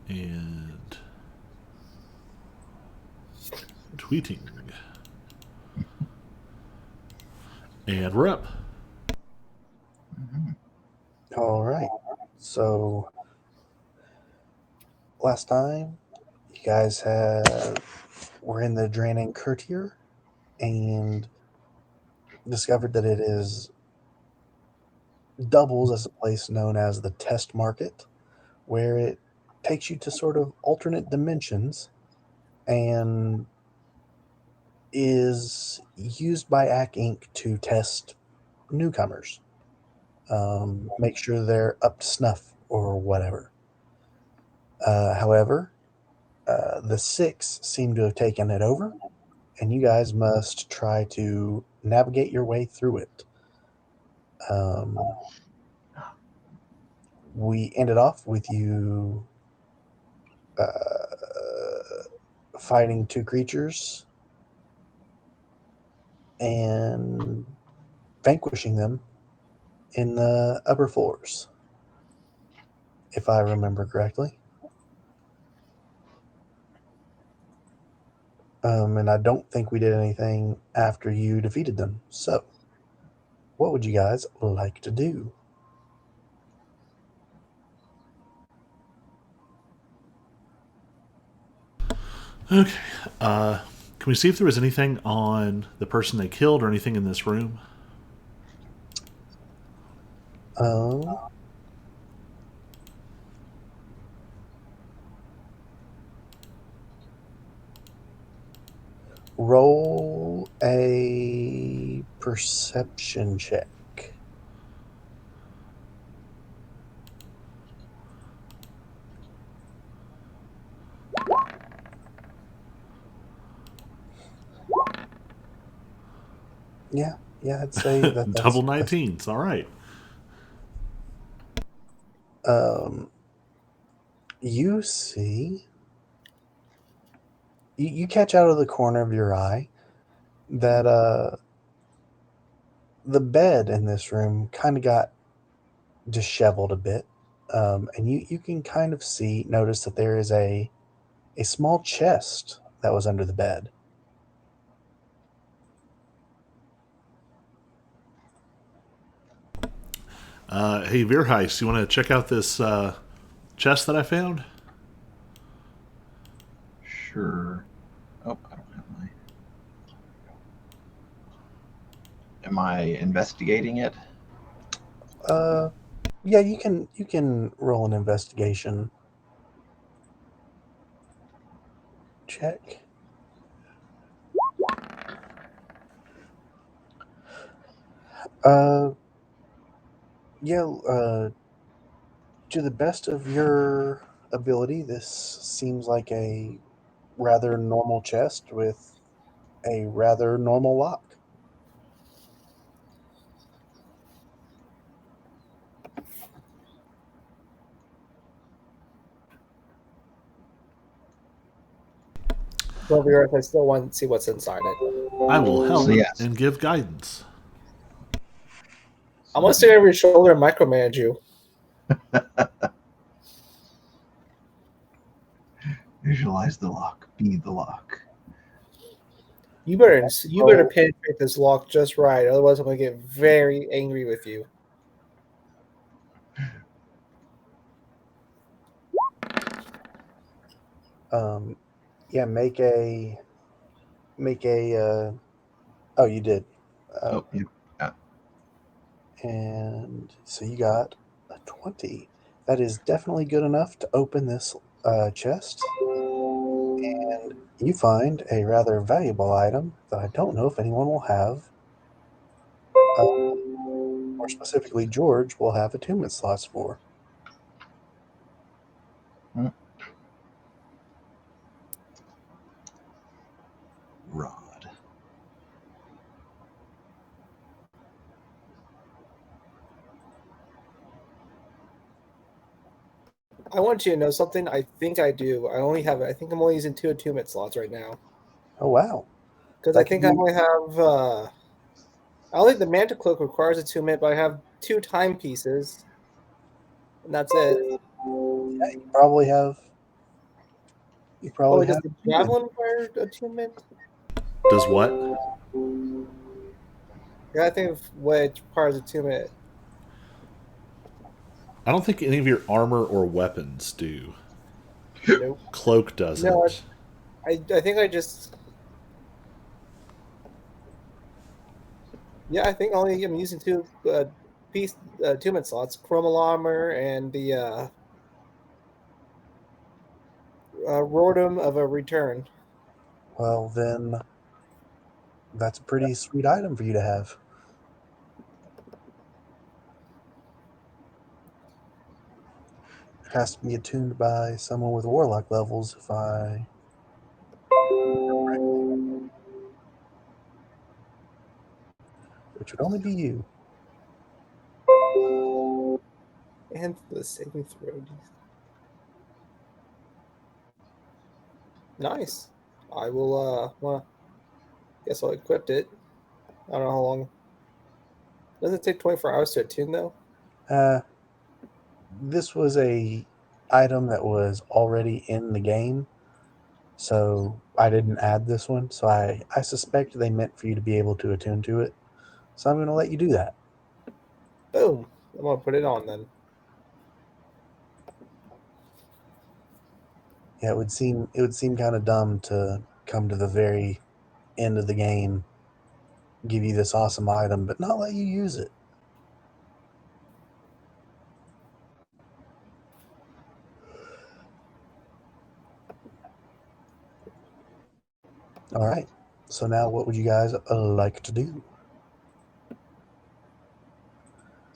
And tweeting. And we're up. All right. So last time you guys were in the Draenei Courtier and discovered that it is doubles as a place known as the Test Market, where it takes you to sort of alternate dimensions and is used by AC Inc. to test newcomers, make sure they're up to snuff or whatever. However, the six seem to have taken it over, and you guys must try to navigate your way through it. Um, we ended off with you fighting two creatures and vanquishing them in the upper floors, if I remember correctly. And I don't think we did anything after you defeated them. So, what would you guys like to do? Okay. Can we see if there was anything on the person they killed or anything in this room? Um, roll a perception check. Yeah, I'd say Double that's 19s. All right. um you see you catch out of the corner of your eye that the bed in this room kind of got disheveled a bit. And you can kind of notice that there is a small chest that was under the bed. Hey, Veerheist, you want to check out this chest that I found? Sure. Oh, I don't have my. Am I investigating it? Uh yeah, you can roll an investigation check. Uh yeah, to the best of your ability, this seems like a rather normal chest with a rather normal lock. Well, Earth, I still want to see what's inside it. I will So help yes. and give guidance. I'm gonna stare over your shoulder and micromanage you. Visualize the lock. Be the lock. You better penetrate this lock just right, otherwise I'm gonna get very angry with you. Um, yeah, make a. Oh, you did. Oh, yeah. And so you got a 20. That is definitely good enough to open this chest. And you find a rather valuable item that I don't know if anyone will have. More specifically, George will have attunement slots for. Rod. I want you to know something. I think I do. I think I'm only using 2 attunement slots right now. Oh, wow. Because I That could think I be. only have I don't think the Manta Cloak requires attunement, but I have 2 timepieces. And that's it. Yeah, you probably have You Oh, probably does have. the javelin require attunement? Does what? Yeah, I think of what it requires attunement. I don't think any of your armor or weapons do. Nope. Cloak No, doesn't. I think I just. Yeah, I think only I'm using two attunement slots: chromal armor and the Rotom of a Return. Well, then that's a pretty sweet item for you to have. It has to be attuned by someone with warlock levels, if I. Which would only be you. And the saving throw. Nice. I will well, guess I'll equip it. I don't know how long. Does it take 24 hours to attune though? This was a item that was already in the game, so I didn't add this one. So I suspect they meant for you to be able to attune to it. So I'm going to let you do that. Boom. I'm gonna put it on then. Yeah, it would seem kind of dumb to come to the very end of the game, give you this awesome item, but not let you use it. All right. So now, what would you guys like to do?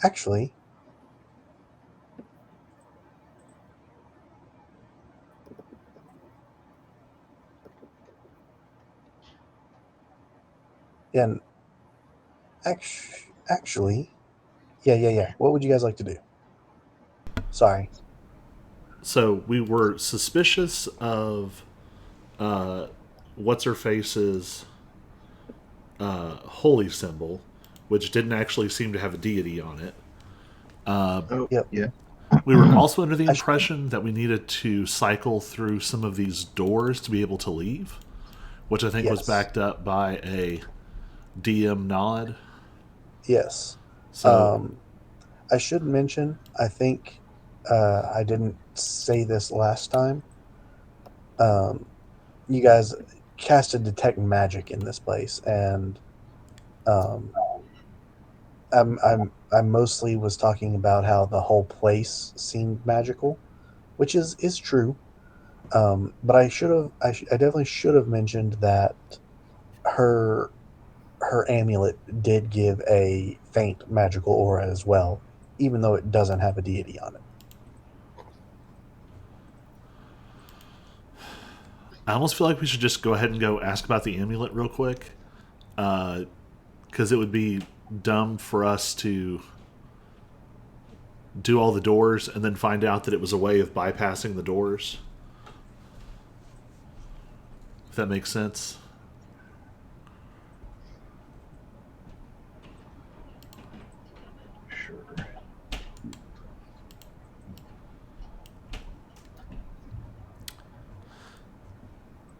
Actually, yeah, actually, yeah. What would you guys like to do? Sorry. So we were suspicious of what's her face's holy symbol, which didn't actually seem to have a deity on it. Oh, Yep. yeah. We were also under the I should- impression that we needed to cycle through some of these doors to be able to leave, which I think was Yes. backed up by a DM nod. Yes. So I should mention, I think I didn't say this last time. You guys casted detect magic in this place, and um, I mostly was talking about how the whole place seemed magical, which is true. But I definitely should have mentioned that her her amulet did give a faint magical aura as well, even though it doesn't have a deity on it. I almost feel like we should just go ahead and go ask about the amulet real quick, because it would be dumb for us to do all the doors and then find out that it was a way of bypassing the doors. If that makes sense. Sure.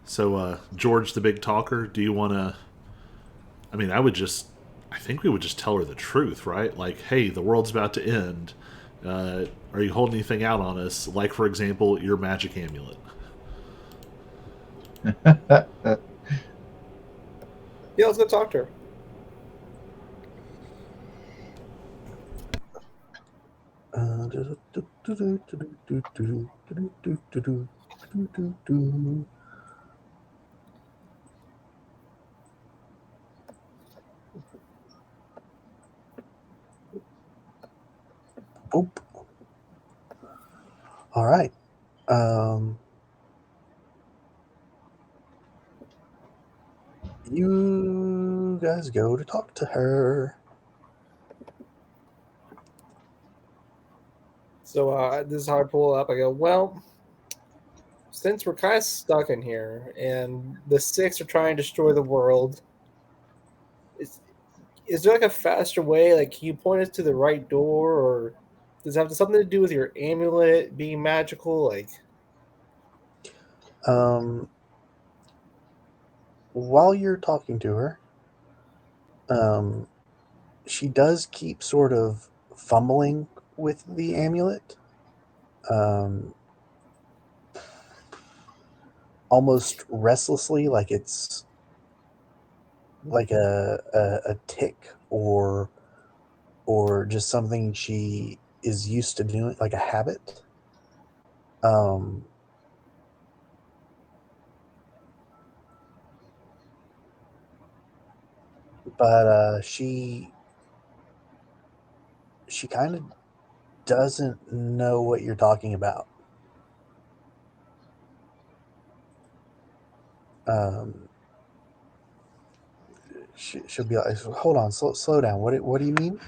So, George, the big talker, do you want to? I mean, I think we would just tell her the truth, right? Like, hey, the world's about to end. Are you holding anything out on us? Like, for example, your magic amulet. Yeah, let's go talk to her. Boop. All right. Um, you guys go to talk to her. So this is how I pull it up. I go, well, since we're kind of stuck in here, and the six are trying to destroy the world, is there like a faster way? Like, can you point us to the right door, or does it have something to do with your amulet being magical? Like, Um, while you're talking to her, um, she does keep sort of fumbling with the amulet, um, almost restlessly, like it's like a tick or just something she is used to doing, like a habit. Um, but she kind of doesn't know what you're talking about. Um, she'll be like, "Hold on, slow down. What do you mean?"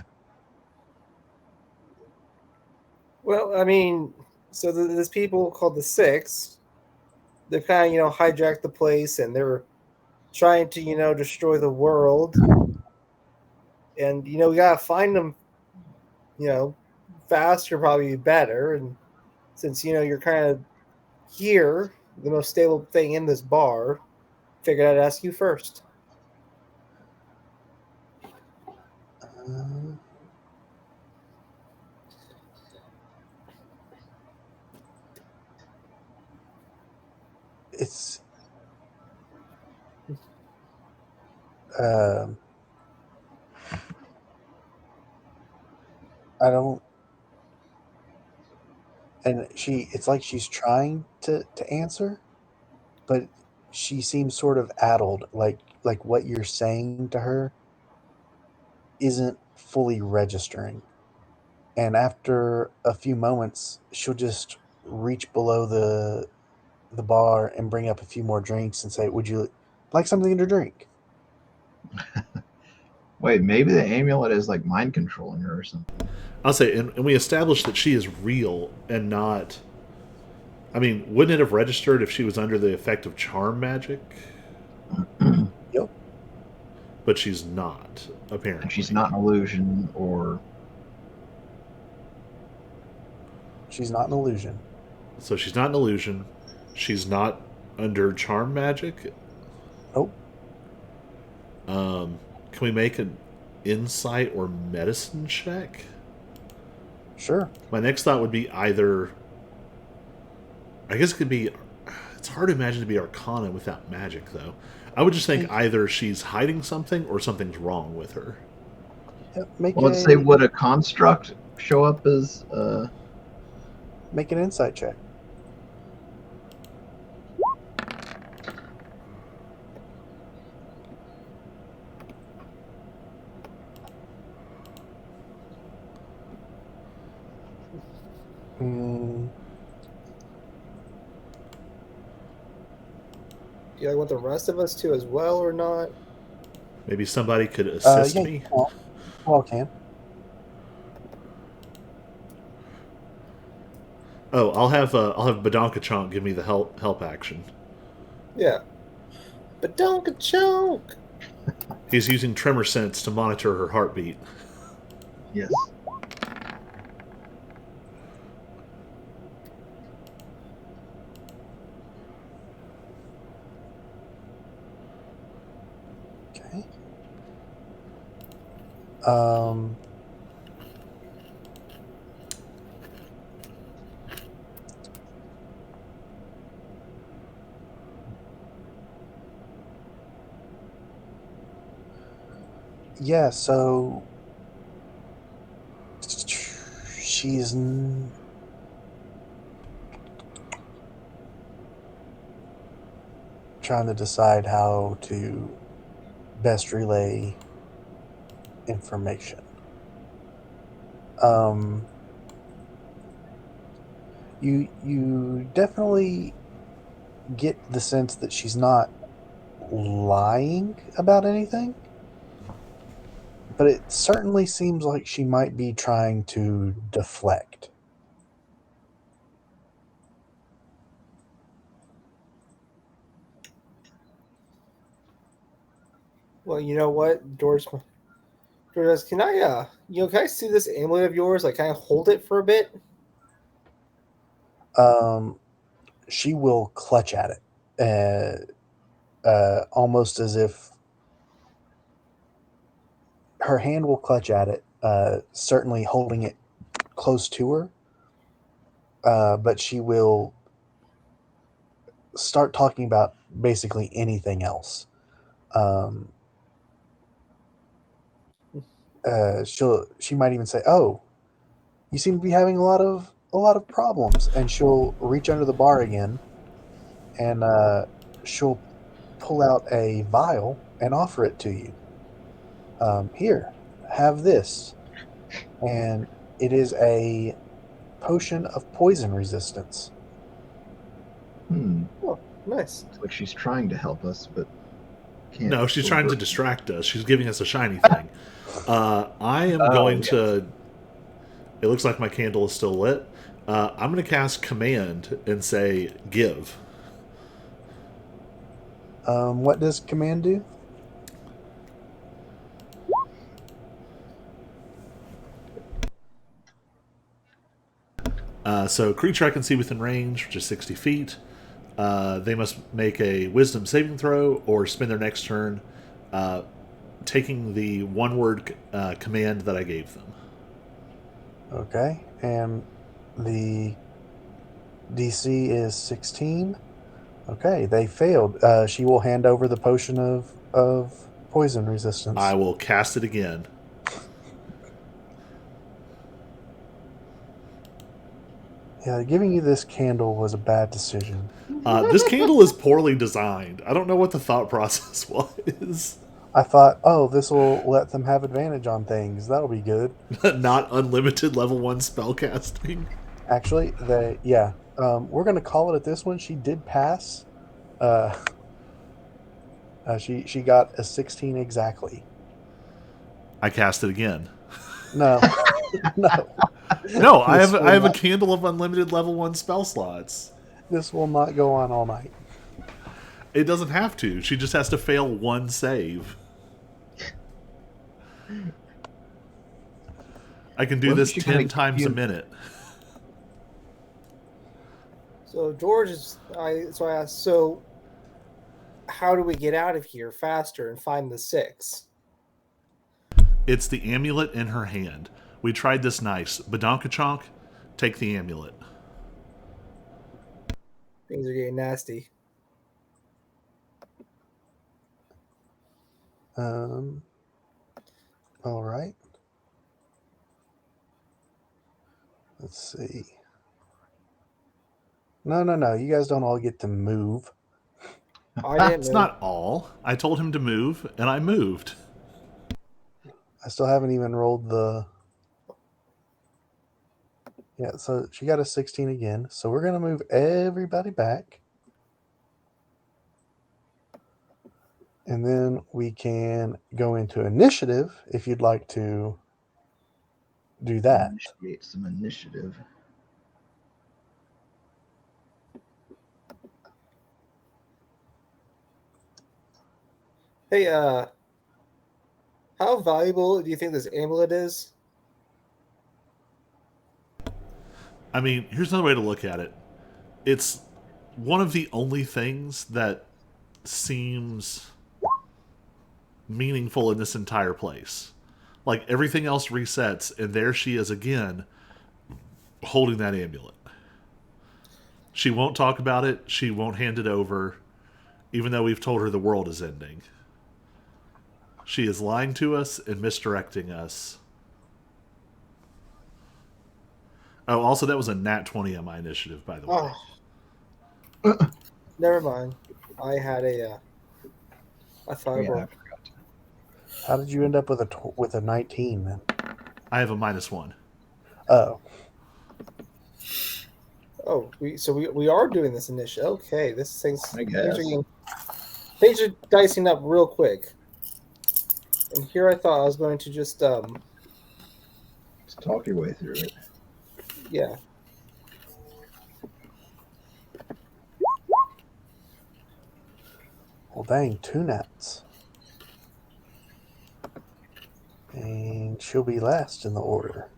Well, I mean, so there's people called the Six. They've kind of, hijacked the place, and they're trying to, destroy the world. And, we gotta find them, you know, faster, probably better. And since, you're kind of here, the most stable thing in this bar, figured I'd ask you first. Uh, it's um, I don't, and it's like she's trying to answer, but she seems sort of addled, like what you're saying to her isn't fully registering. And after a few moments, she'll just reach below the bar and bring up a few more drinks and say, "Would you like something to drink?" Wait, maybe the amulet is like mind controlling her or something. I'll say, and we established that she is real and not. I mean, wouldn't it have registered if she was under the effect of charm magic? Yep, But she's not, apparently. And she's not an illusion or she's not an illusion. So she's not an illusion. She's not under charm magic. Nope. Can we make an insight or medicine check? Sure. My next thought would be either. I guess it could be. It's hard to imagine to be Arcana without magic, though. I would just think either she's hiding something or something's wrong with her. Yep, make well, let's say would a construct show up as make an insight check. Mm, You want the rest of us to as well or not? Maybe somebody could assist yeah, me. all can. Oh, I'll have Badonka give me the help action. Yeah. But don't choke. He's using tremor sense to monitor her heartbeat. yes. Okay. Um. Yeah, so she's trying to decide how to best relay information. You definitely get the sense that she's not lying about anything, but it certainly seems like she might be trying to deflect. Well, you know what, George? George, can I, can I see this amulet of yours? Like, can I hold it for a bit? Um, she will clutch at it, almost as if her hand will clutch at it, certainly holding it close to her, but she will start talking about basically anything else. She might even say, "Oh, you seem to be having a lot of problems," and she'll reach under the bar again, and she'll pull out a vial and offer it to you. Here, have this, and it is a potion of poison resistance. Oh, nice. It's like she's trying to help us, but can't. No, she's trying to overt- distract us. She's giving us a shiny thing. I am going yes. to. It looks like my candle is still lit. I'm going to cast command and say give. What does command do? So creature I can see within range, which is 60 feet. They must make a wisdom saving throw or spend their next turn taking the one word command that I gave them. Okay, and the DC is 16. Okay, they failed. She will hand over the potion of poison resistance. I will cast it again. Yeah, giving you this candle was a bad decision. This candle is poorly designed. I don't know what the thought process was. I thought, oh, this will let them have advantage on things. That'll be good. Not unlimited level 1 spell casting. Actually, we're going to call it at this one. She did pass. She got a 16 exactly. I cast it again. No, no. No, I This have will a not- candle of unlimited level 1 spell slots. This will not go on all night. It doesn't have to. She just has to fail one save. I can do Wasn't this she 10 gonna times give a you- minute. So George I asked, so how do we get out of here faster and find the 6? It's the amulet in her hand. We tried this nice. Badonkachonk, take the amulet. Things are getting nasty. All right. Let's see. No. You guys don't all get to move. I didn't It's know. not all. I told him to move, and I moved. I still haven't even rolled the. Yeah, so she got a 16 again. So we're going to move everybody back. And then we can go into initiative if you'd like to do that. Initiate some initiative. Hey, how valuable do you think this amulet is? I mean, here's another way to look at it. It's one of the only things that seems meaningful in this entire place. Like, everything else resets, and there she is again, holding that amulet. She won't talk about it. She won't hand it over, even though we've told her the world is ending. She is lying to us and misdirecting us. Oh, also, that was a nat 20 on my initiative, by the way. Oh. Never mind. I had a fireball. Yeah, I forgot to. How did you end up with a 19 then? I have a -1. Oh, Oh, we are doing this initiative. Okay, this thing's I guess. things are dicing up real quick. And here I thought I was going to just Just talk your way through it. yeah. well, dang, 2 nats. And she'll be last in the order.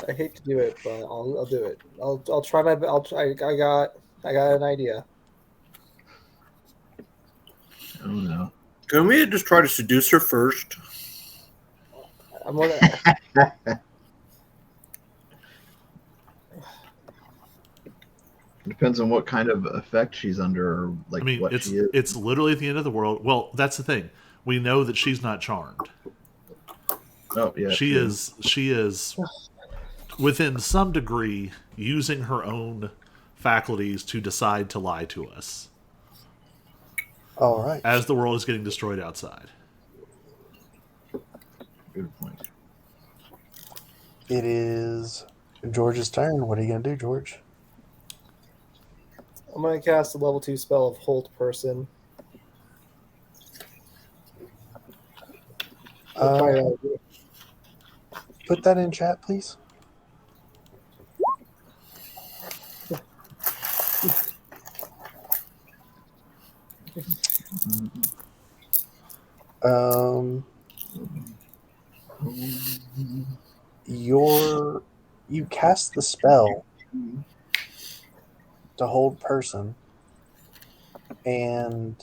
I hate to do it, but I'll do it. I'll try my. I'll try. I got an idea. I don't know. Can we just try to seduce her first? I'm gonna. Depends on what kind of effect she's under, or like I mean, what it's she is. it's literally at the end of the world. Well, that's the thing. We know that she's not charmed. Oh yeah, she true. is within some degree using her own faculties to decide to lie to us All right. as the world is getting destroyed outside. Good point. It is George's turn. What are you going to do, George? I'm gonna cast a level 2 spell of Hold Person. Put that in chat, please. Um, you cast the spell to hold person, and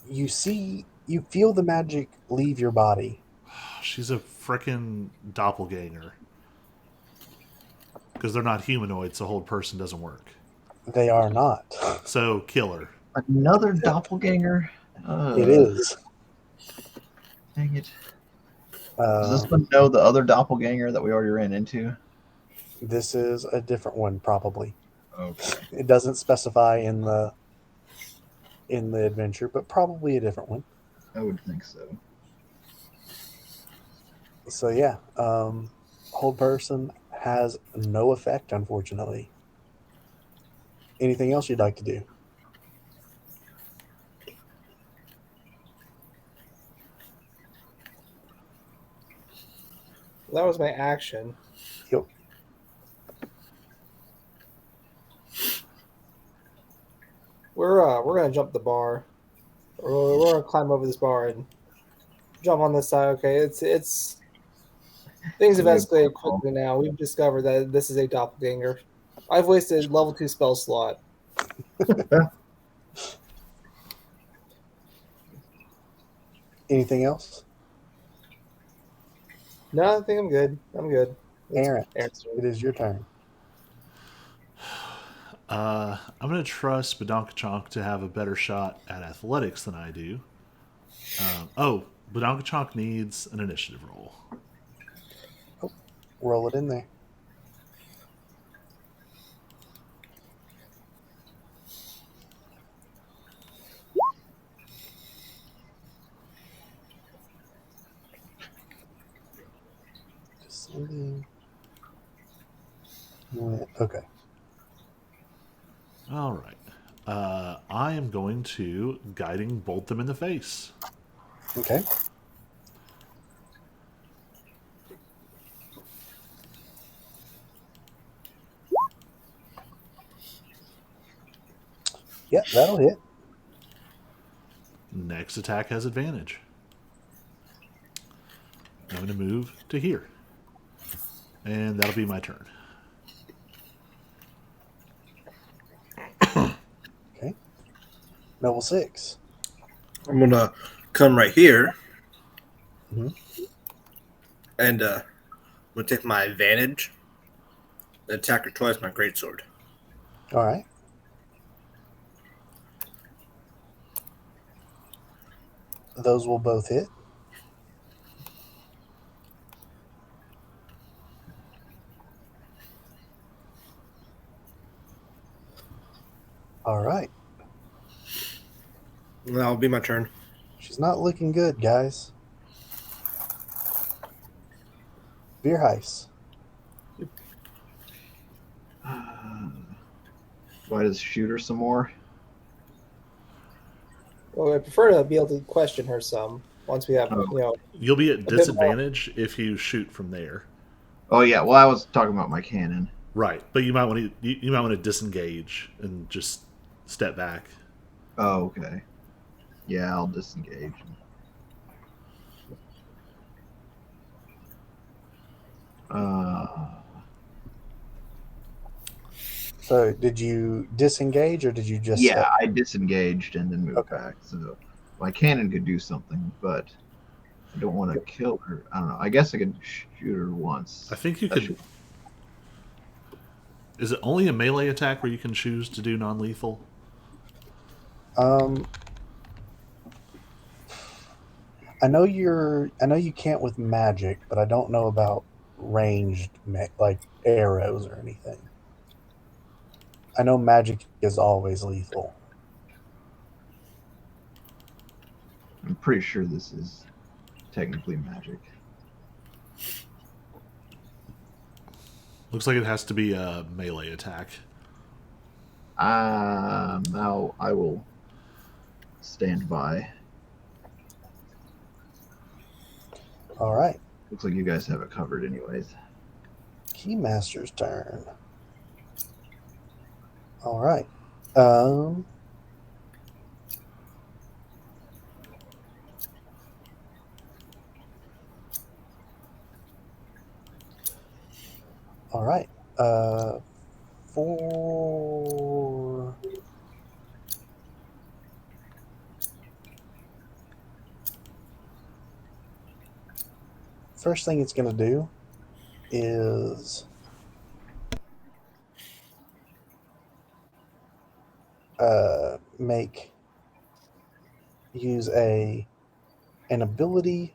you feel the magic leave your body. She's a frickin' doppelganger. Because they're not humanoid, so hold person doesn't work. They are not. So kill her. Another doppelganger. It is. Dang it. Does this one know the other doppelganger that we already ran into? This is a different one, probably. Okay. It doesn't specify in the adventure, but probably a different one. I would think so. So yeah, hold person has no effect, unfortunately. Anything else you'd like to do? That was my action. Yep. We're gonna jump the bar. We're gonna climb over this bar and jump on this side. Okay, it's things have escalated quickly now. We've discovered that this is a doppelganger. I've wasted level 2 spell slot. Anything else? No, I think I'm good. I'm good. Aaron, Aaron's it is your turn. I'm going to trust Badonkachonk to have a better shot at athletics than I do. Badonkachonk needs an initiative roll. Roll it in there. Descending. Okay. All right. I am going to guiding bolt them in the face. Okay. Yep, that'll hit. Next attack has advantage. I'm going to move to here. And that'll be my turn. Okay. Level 6. I'm gonna come right here, Mhm. and I'm gonna take my advantage and attack her twice with my greatsword. All right. Those will both hit. All right. That'll be my turn. She's not looking good, guys. Beerheis. Do I just shoot her some more? Well, I prefer to be able to question her some once we have, You'll be at bit more. disadvantage if you shoot from there. Oh yeah. Well, I was talking about my cannon. Right, but you might want to you might want to disengage and just step back. Oh, okay. Yeah, I'll disengage. So did you disengage or did you just Yeah, say? I disengaged and then moved Okay. back. So my cannon could do something, but I don't want to kill her. I don't know. I guess I could shoot her once. I think you That could. should- Is it only a melee attack where you can choose to do non-lethal? Um, I know you can't with magic, but I don't know about ranged like arrows or anything. I know magic is always lethal. I'm pretty sure this is technically magic. Looks like it has to be a melee attack. Now I will stand by. All right, Looks like you guys have it covered, anyways. Keymaster's turn. All right. Um. All right. For first thing it's going to do is use an ability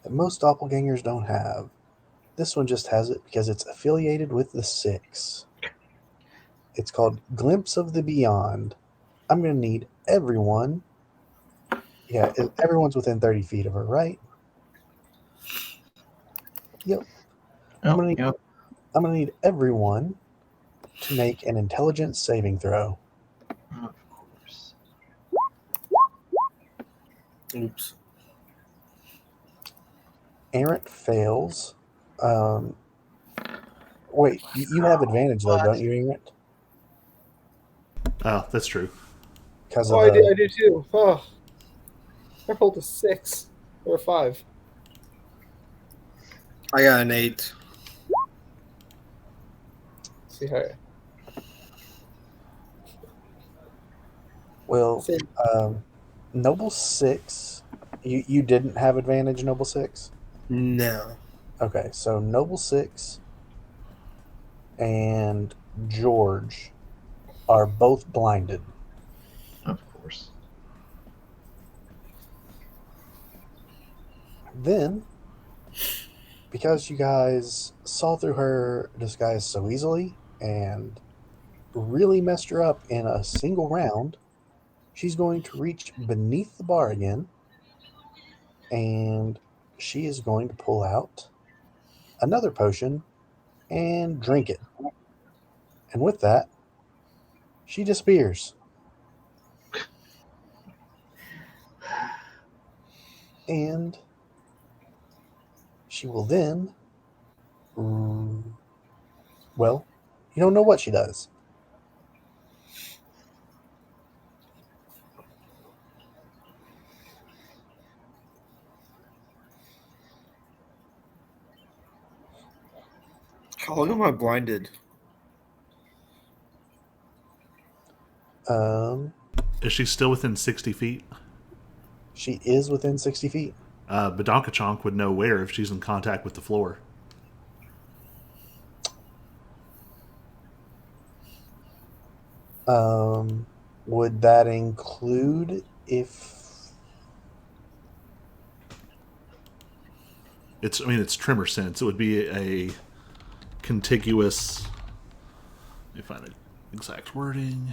that most doppelgangers don't have. This one just has it because it's affiliated with the Six. It's called Glimpse of the Beyond. I'm going to need everyone. Yeah, everyone's within 30 feet of her, right? Yep. I'm going to need everyone to make an intelligence saving throw. Of course. Oops. Errant fails. Wait, you have advantage though, don't you, Errant? Oh, that's true. Because Oh, of I do too. Oh, I rolled a 6 or a 5. I got an 8. See how? Well, See, Noble 6. You didn't have advantage, Noble 6? No. Okay, so Noble 6 and George are both blinded. Of course. Then, because you guys saw through her disguise so easily and really messed her up in a single round, she's going to reach beneath the bar again and she is going to pull out another potion and drink it. And with that, she disappears. And she will then. Well, you don't know what she does. How long am I blinded? Is she still within 60 feet? She is within 60 feet. Badonkachonk would know where if she's in contact with the floor. Would that include if It's tremor sense. It would be a contiguous. Let me find the exact wording.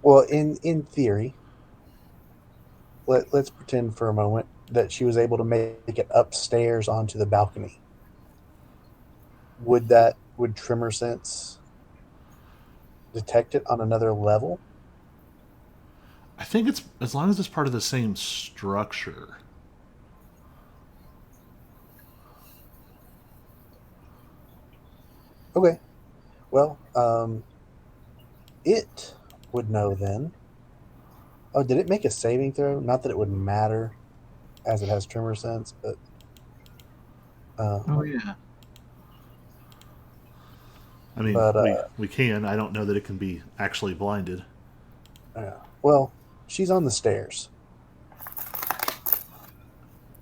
well, in theory, let's pretend for a moment that she was able to make it upstairs onto the balcony. Would tremor sense detect it on another level? I think it's as long as it's part of the same structure. Okay. Well, it would know then. Oh, did it make a saving throw? Not that it would matter. as it has tremor sense, but Oh yeah. I mean, But, we can. I don't know that it can be actually blinded. well, she's on the stairs.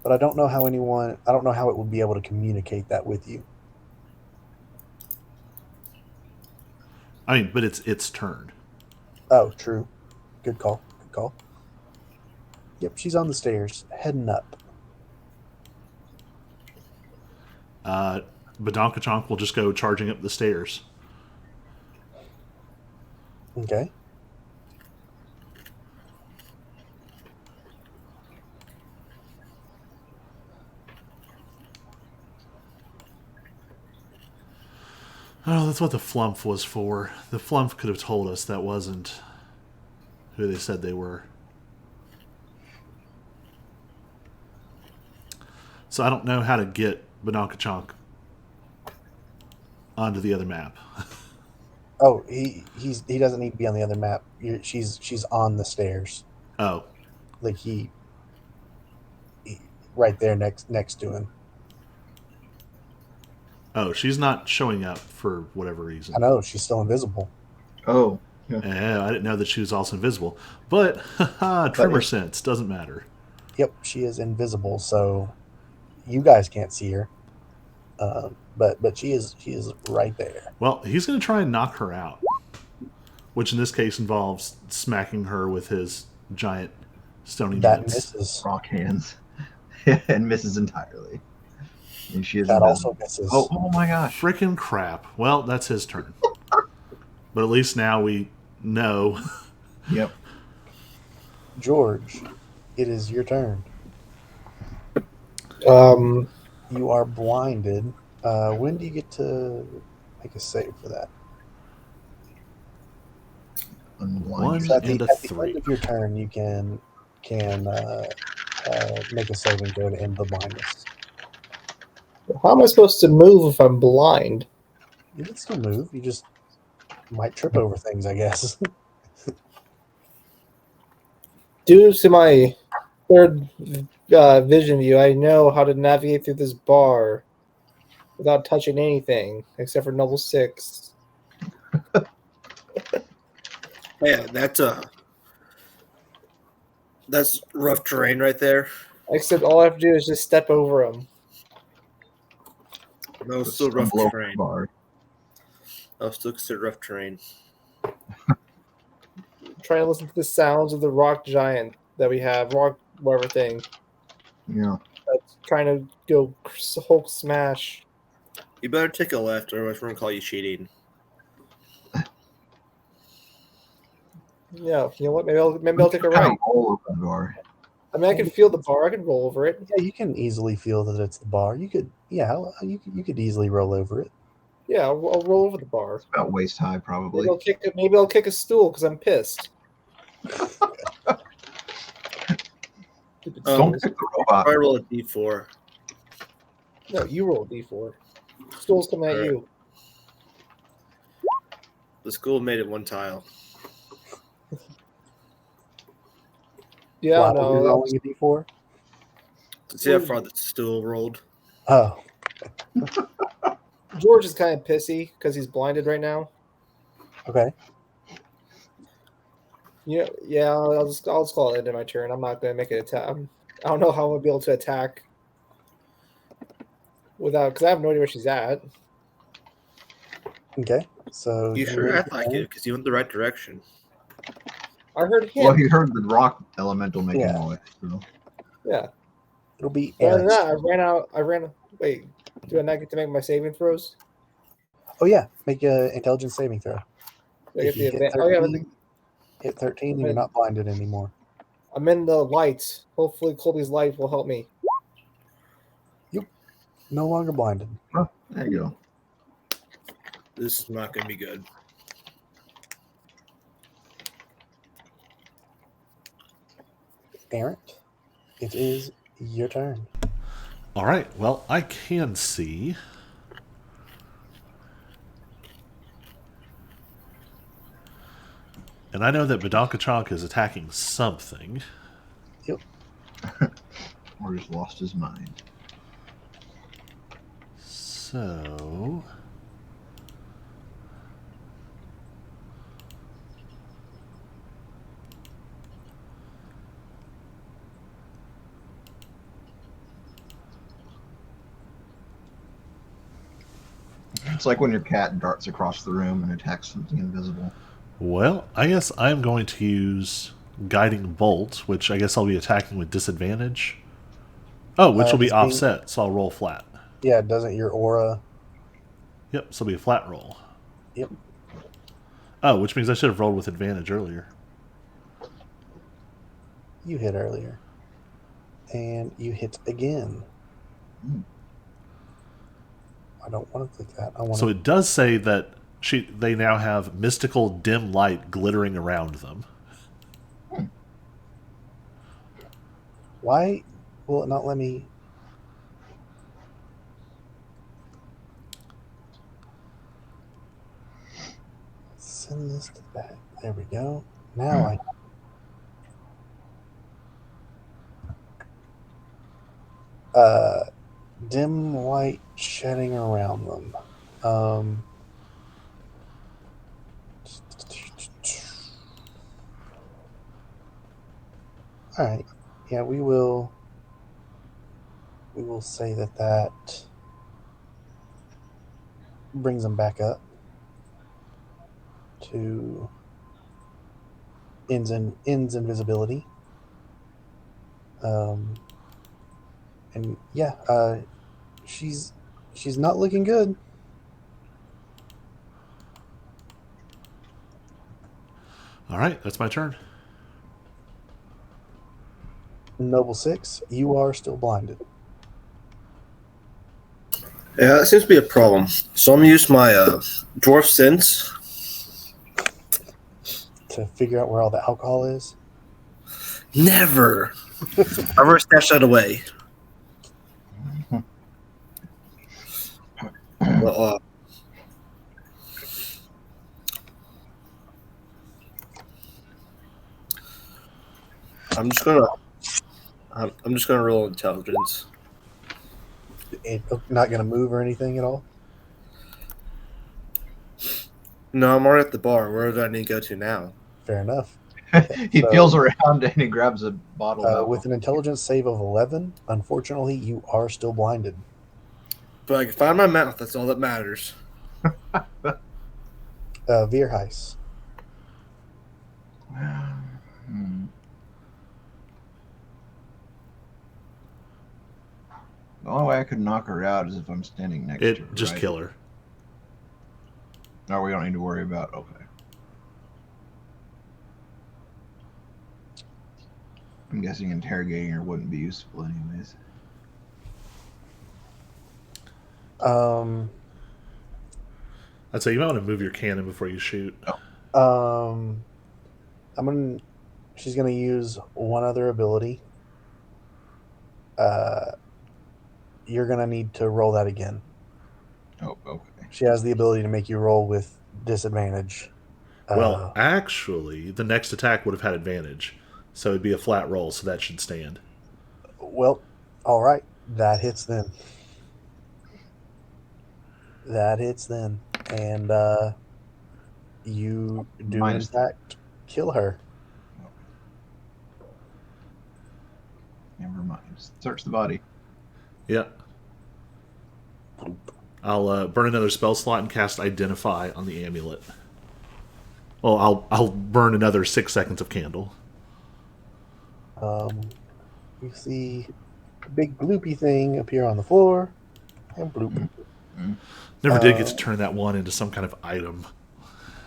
But I don't know how it would be able to communicate that with you. I mean, but it's its turn. Oh, true. Good call. Good call. Yep, she's on the stairs, heading up. Badonkachonk will just go charging up the stairs. Okay. Oh, that's what the flump was for. The flump could have told us that wasn't who they said they were. So I don't know how to get Badonkachonk onto the other map. Oh, he doesn't need to be on the other map. She's on the stairs. Oh, Like he right there next to him. oh, she's not showing up for whatever reason. I know she's still invisible. Oh. Yeah, I didn't know that she was also invisible. But tremor sense doesn't matter. Yep, she is invisible, so you guys can't see her. But she is right there. Well, he's going to try and knock her out, which in this case involves smacking her with his giant stony That mitts. misses. Rock hands. And misses entirely. And she is That invisible. also misses. Oh my gosh. Frickin' crap. Well, that's his turn. But at least now we know. Yep. George, it is your turn. You are blinded. When do you get to make a save for that? Unblinded. So at And the a 3. end of your turn, you can make a saving throw to end the blindness. How am I supposed to move if I'm blind? You can still move. You just might trip over things, I guess. Due to my third vision view, I know how to navigate through this bar without touching anything except for level 6. Yeah, that's rough terrain right there. Except all I have to do is just step over them. No, it's still rough Stumble over terrain. the bar. I'll still consider rough terrain. Trying to listen to the sounds of the rock giant that we have, rock whatever thing. Yeah. That's trying to go Hulk smash. You better take a left, or we're gonna call you cheating. Yeah, you know what? Maybe I'll take a Kind right. of roll over the bar. I mean, I can feel the bar. I can roll over it. Yeah, you can easily feel that it's the bar. You could easily roll over it. Yeah, I'll roll over the bar. It's about waist high, probably. Maybe I'll kick a stool because I'm pissed. Stupid Don't stools. pick the robot. I roll a d4. No, you roll a d4. Stool's coming at Alright. you. The school made it one tile. Yeah, Wow, no. you're rolling a d4. See how far the stool rolled? Oh, George is kind of pissy because he's blinded right now. okay. Yeah. I'll just call it into my turn. I'm not gonna make an attack. I don't know how I'm gonna be able to attack because I have no idea where she's at. Okay. So You sure ready act for like turn? it, because you went the right direction. I heard him. Well, he heard the rock elemental making Yeah. noise. So. Yeah. It'll be Other than Eric's that, turn. Wait, do I not get to make my saving throws? Oh yeah, make an intelligence saving throw. Do I If get you the hit advan- oh yeah, 13, hit 13, and you're not blinded anymore. I'm in the lights. Hopefully, Colby's light will help me. No longer blinded. Oh, there you go. This is not going to be good. Errant, it is your turn. All right. Well, I can see. And I know that Badonkachonk is attacking something. Yep. Or just lost his mind. So. It's like when your cat darts across the room and attacks something invisible. Well, I guess I'm going to use Guiding Bolt, which I guess I'll be attacking with disadvantage. Oh, which will be Just being- offset, so I'll roll flat. Yeah, doesn't your aura? Yep, so it'll be a flat roll. Yep. Oh, which means I should have rolled with advantage earlier. You hit earlier. And you hit again. Mm. I don't want to click that. I want So to. it does say that they now have mystical dim light glittering around them. Why will it not let me? Send this to the back. There we go. Now I. Dim light shedding around them. All right. Yeah, we will. We will say that brings them back up to ends invisibility. And yeah, she's not looking good. All right, that's my turn. Noble 6, you are still blinded. Yeah, that seems to be a problem. So I'm gonna use my dwarf sense. To figure out where all the alcohol is. Never. I've already stashed that away. Well, I'm just gonna roll intelligence. Not going to move or anything at all. No, I'm already at the bar. Where do I need to go to now? Fair enough. He So- feels around and he grabs a bottle of With alcohol. an intelligence save of 11, unfortunately, you are still blinded. But I can find my mouth. That's all that matters. Vierheis. Hmm. The only way I could knock her out is if I'm standing next to her. Just right? kill her. No, we don't need to worry about. Okay. I'm guessing interrogating her wouldn't be useful, anyways. I'd say you might want to move your cannon before you shoot. She's gonna use one other ability. You're gonna need to roll that again. Oh, okay. She has the ability to make you roll with disadvantage. Well, actually, the next attack would have had advantage. So it'd be a flat roll, so that should stand. Well, all right. That hits then. And you do, Minus in fact, kill her. Never mind. Search the body. Yep. I'll burn another spell slot and cast Identify on the amulet. Well, I'll burn another 6 seconds of candle. You see a big gloopy thing appear on the floor, and bloop. Never did get to turn that one into some kind of item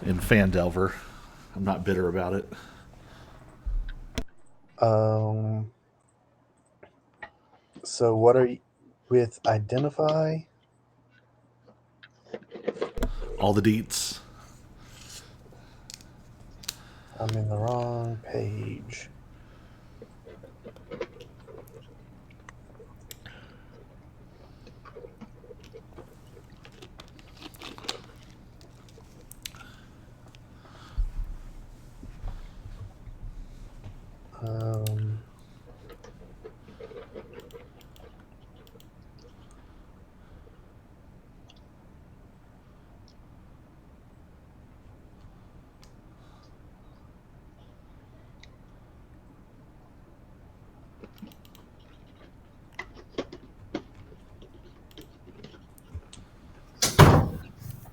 in Fandelver. I'm not bitter about it. So what are you with Identify? All the deets. I'm in the wrong page.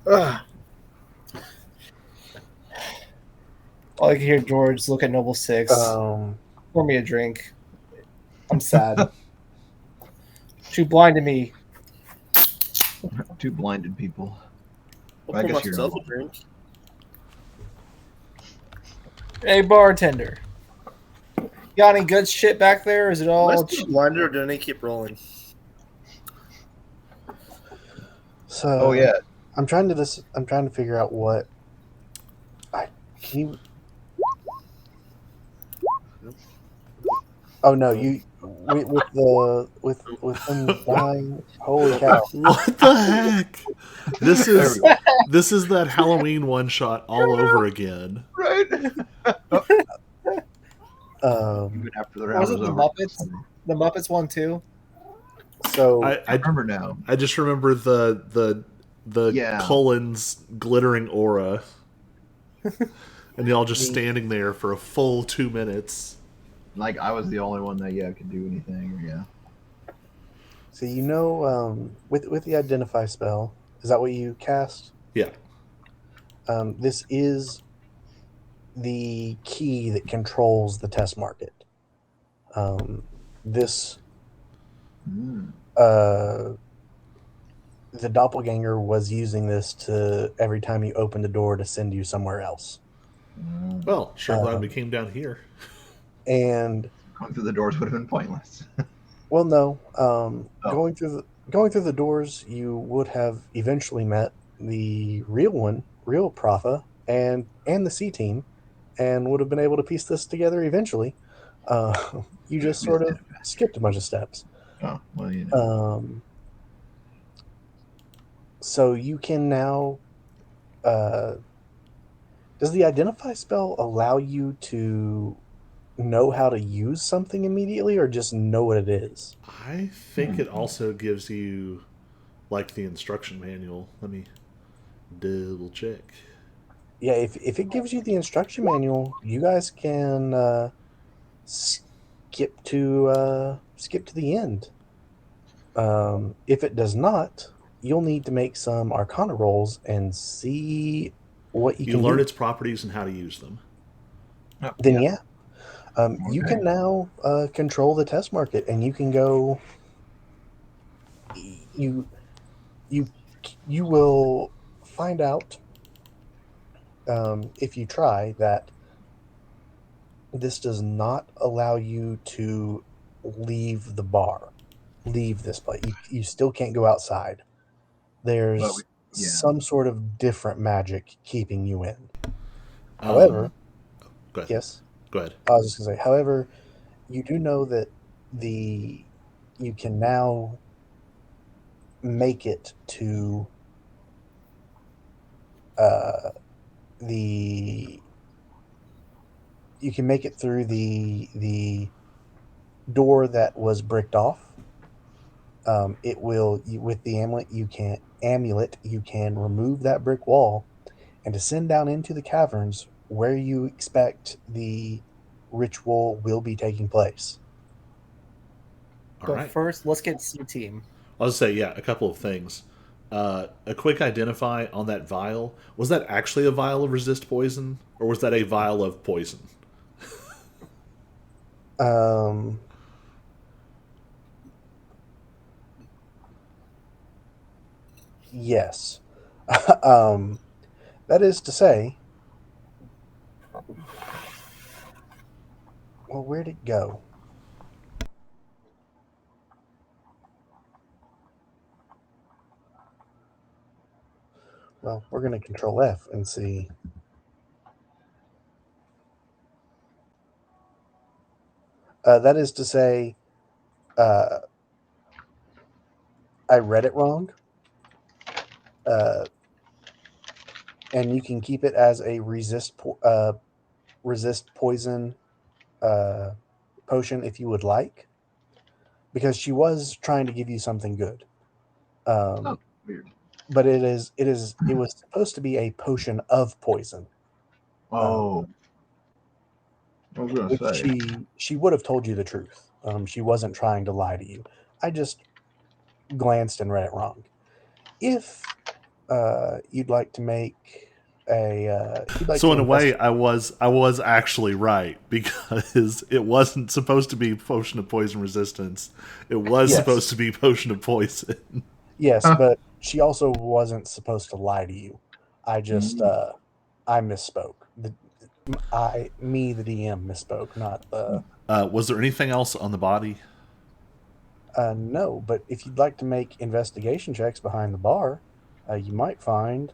Ugh. All I can hear George look at Noble Six. Pour me a drink. I'm sad. Too blind to me. Two blinded people. I'll I pour guess you're myself a normal. drink. Hey, bartender. Got any good shit back there? Or is it Am I all? still blinded or do I need to keep rolling? So Oh yeah, I'm trying to figure out what can you. Oh no, you with them dying. Holy cow! What the heck? This There is that Halloween one shot all over again. right. Um, Even after the round Was was it the over. Muppets? The Muppets one too. so I remember now. I just remember the Yeah. Cullen's glittering aura, and y'all just standing there for a full 2 minutes. Like I was the only one that could do anything. Or, yeah. so with the identify spell, is that what you cast? Yeah. This is the key that controls the test market. This Mm. the doppelganger was using this to every time you open the door to send you somewhere else. Mm. Well, sure glad we came down here. And Going through the doors would have been pointless. well, no, Oh. going through the doors, you would have eventually met the real Propha, and the C team, and would have been able to piece this together eventually. You just sort of skipped a bunch of steps. Oh well, you know. So you can now. Does the identify spell allow you to know how to use something immediately, or just know what it is? I think it also gives you like the instruction manual. Let me double check. Yeah, if it gives you the instruction manual, you guys can skip to the end. If it does not, you'll need to make some Arcana rolls and see what you You can learn do. its properties and how to use them. Then you Okay. can now control the test market, and you can go. You will find out if you try that this does not allow you to leave the bar, leave this place. You still can't go outside. There's Well, yeah. some sort of different magic keeping you in. However, Go ahead. yes, Go ahead. I was just gonna say. However, you do know that you can now make it to you can make it through the door that was bricked off. It will with the amulet you can remove that brick wall and descend down into the caverns where you expect the ritual will be taking place. All But right. first, let's get C team. I'll just say, yeah, a couple of things. A quick identify on that vial. Was that actually a vial of resist poison, or was that a vial of poison? Yes. That is to say, well, where'd it go? Well, we're going to control F and see. That is to say, I read it wrong. And you can keep it as a resist poison potion if you would like, because she was trying to give you something good. Weird. But it was supposed to be a potion of poison. Oh. I was gonna Which say. she would have told you the truth. She wasn't trying to lie to you. I just glanced and read it wrong. If you'd like to make you'd like So to in a way, invest- I was actually right because it wasn't supposed to be potion of poison resistance. It was Yes. supposed to be potion of poison. Yes, but she also wasn't supposed to lie to you. I just I misspoke. The DM misspoke, not the. Was there anything else on the body? No, but if you'd like to make investigation checks behind the bar, you might find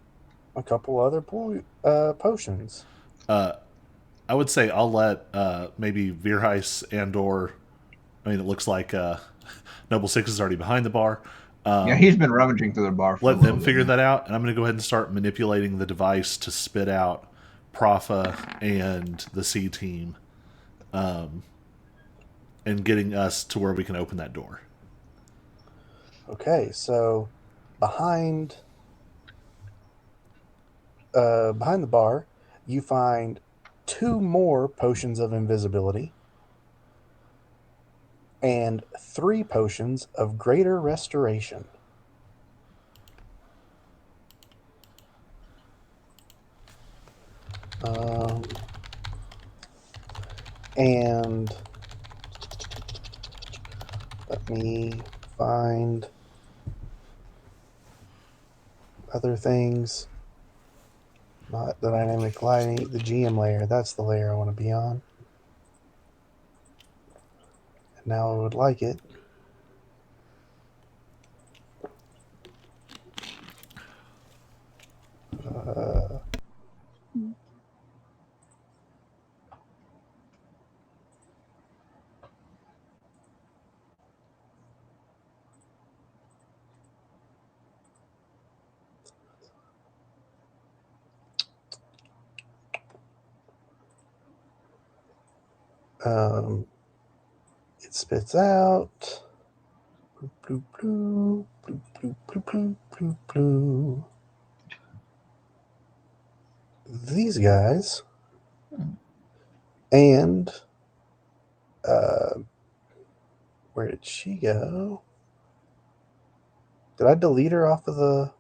a couple other potions. I would say I'll let maybe Virheis and or I mean it looks like Noble Six is already behind the bar. Yeah, he's been rummaging through the bar. For a Let little them bit figure now. that out, and I'm going to go ahead and start manipulating the device to spit out Profa and the C team, and getting us to where we can open that door. Okay, so behind the bar, you find 2 more potions of invisibility and 3 potions of greater restoration. And let me find other things. Not the dynamic lighting, the GM layer. That's the layer I want to be on. And now I would like it. It spits out. Blue, blue, blue, blue, blue, blue, blue, blue. These guys. And where did she go? Did I delete her off of the...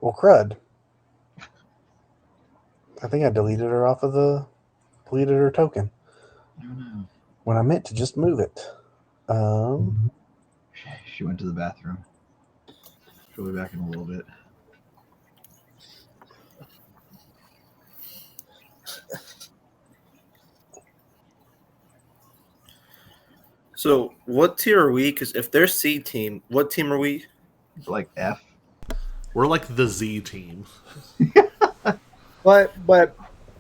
Well, crud. I think I deleted her off of the... Deleted her token. When I meant to just move it. She went to the bathroom. She'll be back in a little bit. So, what tier are we? Because if they're C team, what team are we? Like F. We're like the Z team. But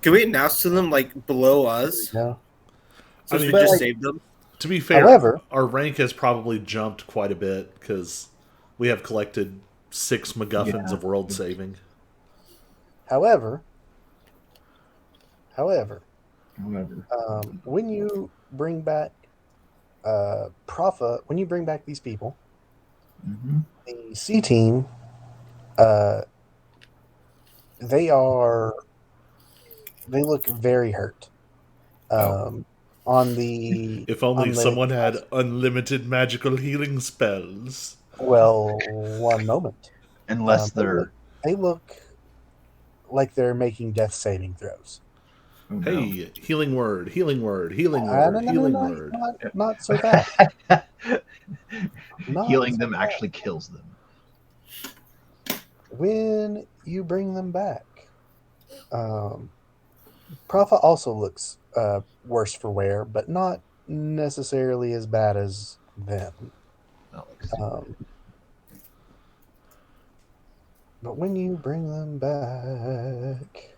Can we announce to them like below us? No. So I mean, we just like- saved them. To be fair, However- our rank has probably jumped quite a bit because we have collected 6 MacGuffins Yeah. of world saving. However, Whatever. when you bring back Profa, when you bring back these people, Mm-hmm. the C team, they look very hurt. On the If only on the- someone had unlimited magical healing spells. Well, one moment. Unless they're. They look like they're making death saving throws. Oh, no. Hey, healing word, healing word, healing No, word, no, healing no, word. not so fast. Not Healing so them fast. actually kills them. When you bring them back, Profa also looks worse for wear, but not necessarily as bad as them. Not like But when you bring them back,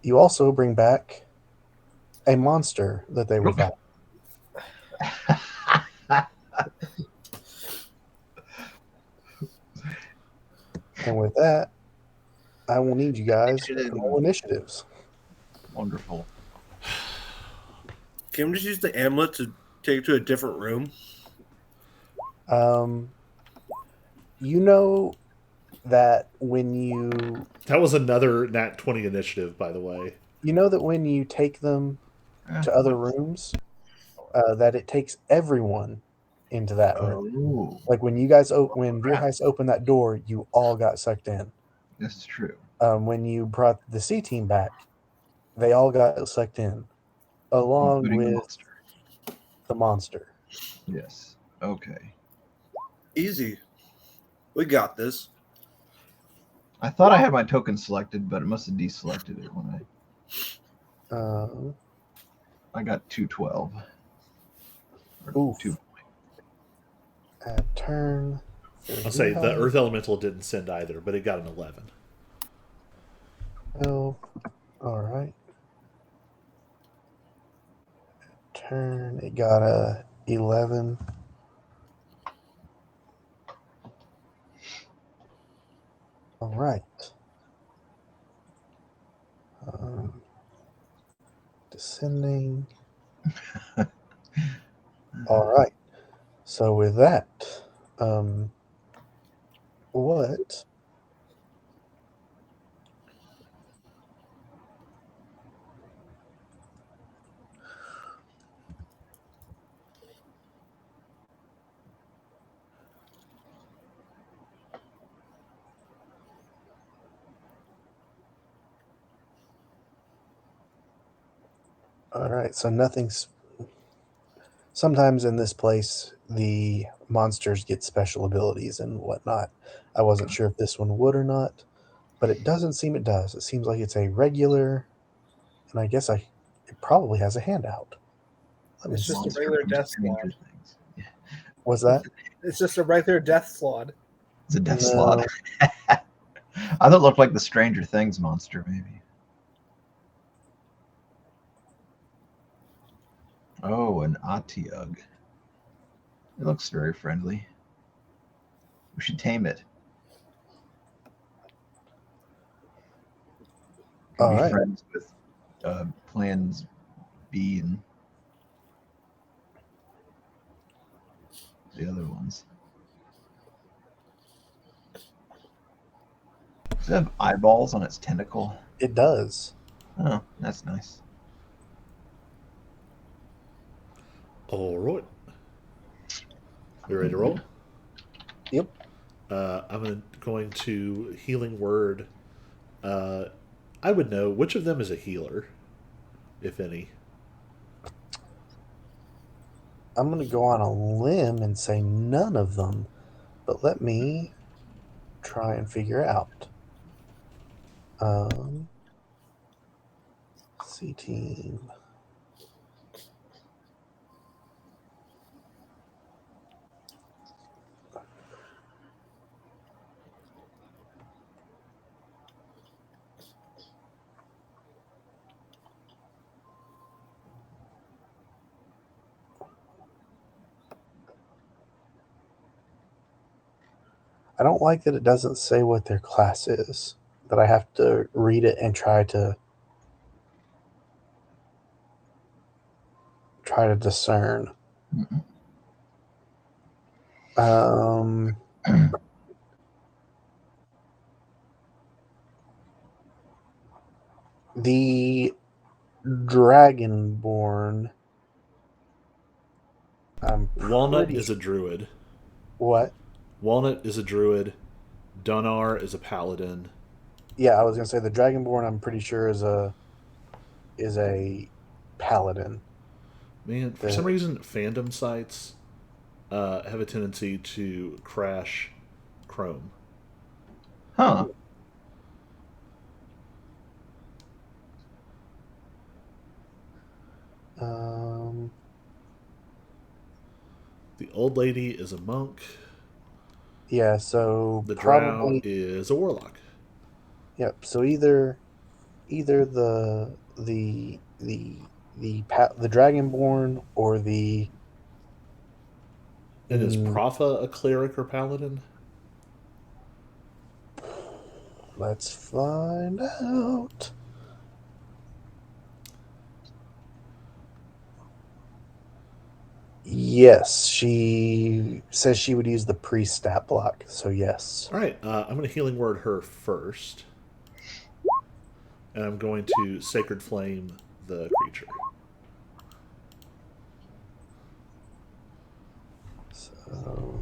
you also bring back a monster that they were fighting. And with that, I will need you guys to roll initiatives. Wonderful. Can we just use the amulet to take it to a different room? You know that when you That was another Nat 20 initiative, by the way. you know that when you take them to other rooms, that it takes everyone into that room. Oh, Like when you guys, when Veerheist opened that door, you all got sucked in. this is true. When you brought the C team back, they all got sucked in, along Including the with monster. the monster. Yes. Okay. Easy. We got this. I thought I had my token selected, but it must have deselected it when Um, I got 212. Oof. 2. at turn. I'll say the Earth Elemental didn't send either, but it got an 11. Oh, all right. Turn. It got a 11. All right. Descending. All right. So with that, what? All right. So nothing's. Sometimes in this place, the monsters get special abilities and whatnot. I wasn't sure if this one would or not, but it doesn't seem it does. It seems like it's a regular, and I guess it probably has a handout. Let me It's just see. a regular from death Stranger slot. Things. Yeah. Was that? It's just a regular death slot. It's a death No. slot. I thought it looked like the Stranger Things monster, maybe. Oh, an Atiug. It looks very friendly. We should tame it. Could All be right. friends with plans B and the other ones. Does it have eyeballs on its tentacle? It does. Oh, that's nice. All right. You ready to roll? Yep. I'm going to healing word. I would know which of them is a healer, if any. I'm going to go on a limb and say none of them, but let me try and figure out. C team. I don't like that it doesn't say what their class is, that I have to read it and try to discern. The Dragonborn. Walnut is a druid. What? Walnut is a druid. Dunnar is a paladin. Yeah, I was gonna say the Dragonborn. I'm pretty sure is a paladin. Man, for some reason, fandom sites have a tendency to crash Chrome. Huh. The old lady is a monk. Yeah, so the probably drow is a warlock. Yep. So either the Dragonborn or the. And is Propha a cleric or paladin? Let's find out. Yes, she says she would use the priest stat block, so yes. All right, I'm going to healing word her first. And I'm going to Sacred Flame the creature. So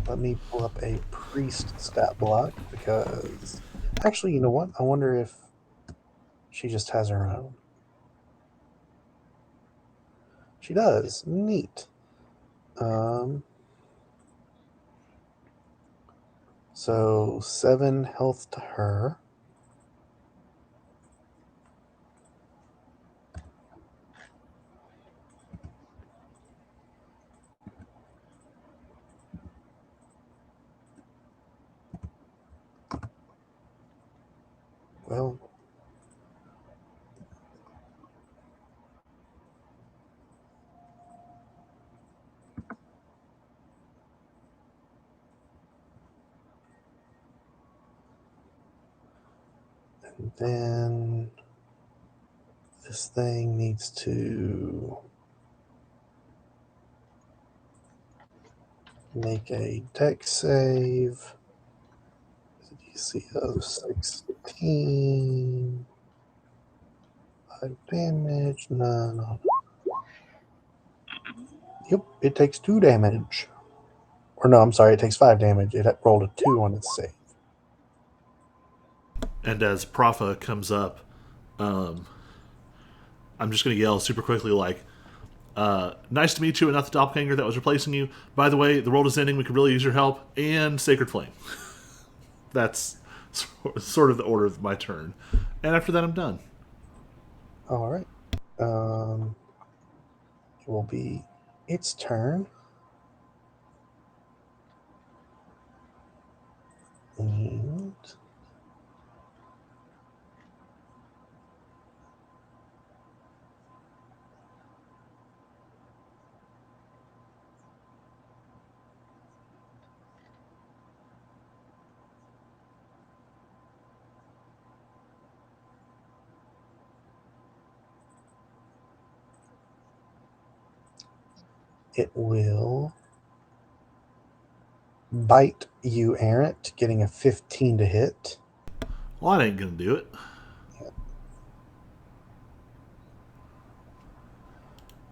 let me pull up a priest stat block because actually, you know what? I wonder if she just has her own. She does. Neat. So 7 health to her. Well, and then this thing needs to make a dex save. DC of 16. 5 damage. No. Yep, it takes 2 damage. Or no, I'm sorry, it takes 5 damage. It rolled a 2 on its save. And as Propha comes up, I'm just going to yell super quickly, like, nice to meet you, and not the doppelganger that was replacing you. By the way, the world is ending. We could really use your help. And Sacred Flame. That's sort of the order of my turn. And after that, I'm done. All right. It will be its turn. And it will bite you, Errant, getting a 15 to hit. Well, that ain't going to do it.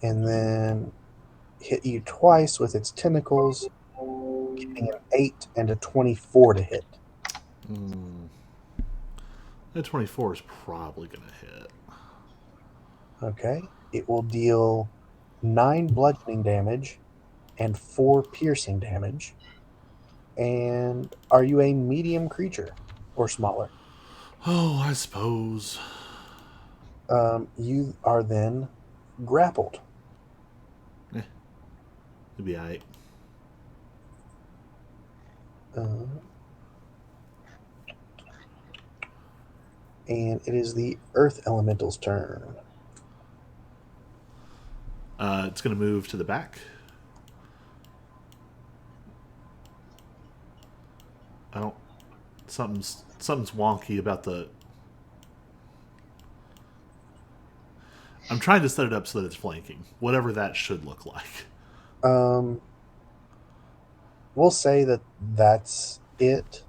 And then hit you twice with its tentacles, getting an 8 and a 24 to hit. That 24 is probably going to hit. Okay. It will deal 9 bludgeoning damage and 4 piercing damage. And are you a medium creature or smaller? Oh, I suppose. You are then grappled. It'd be alright. And it is the Earth Elemental's turn. It's going to move to the back. I don't. Something's wonky about the. I'm trying to set it up so that it's flanking, whatever that should look like. We'll say that that's it,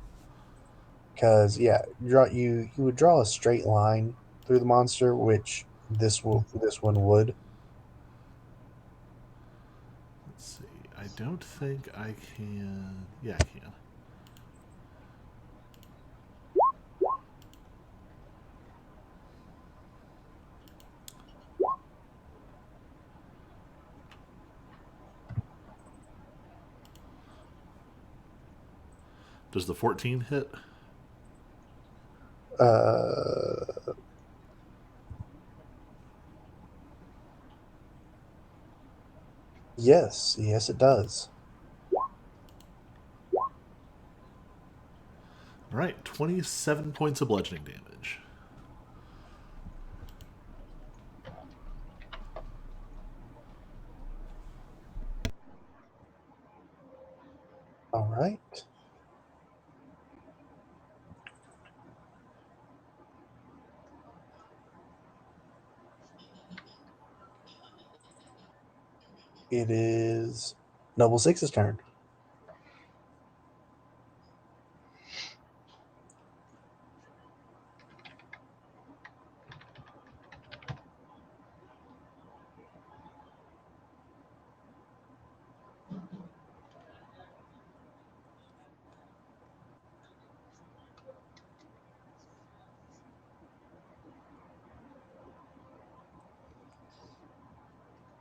because you would draw a straight line through the monster, which this one would. Let's see. I don't think I can. Yeah, I can. Does the 14 hit? Yes, it does. All right, 27 points of bludgeoning damage. All right. It is Noble Six's turn.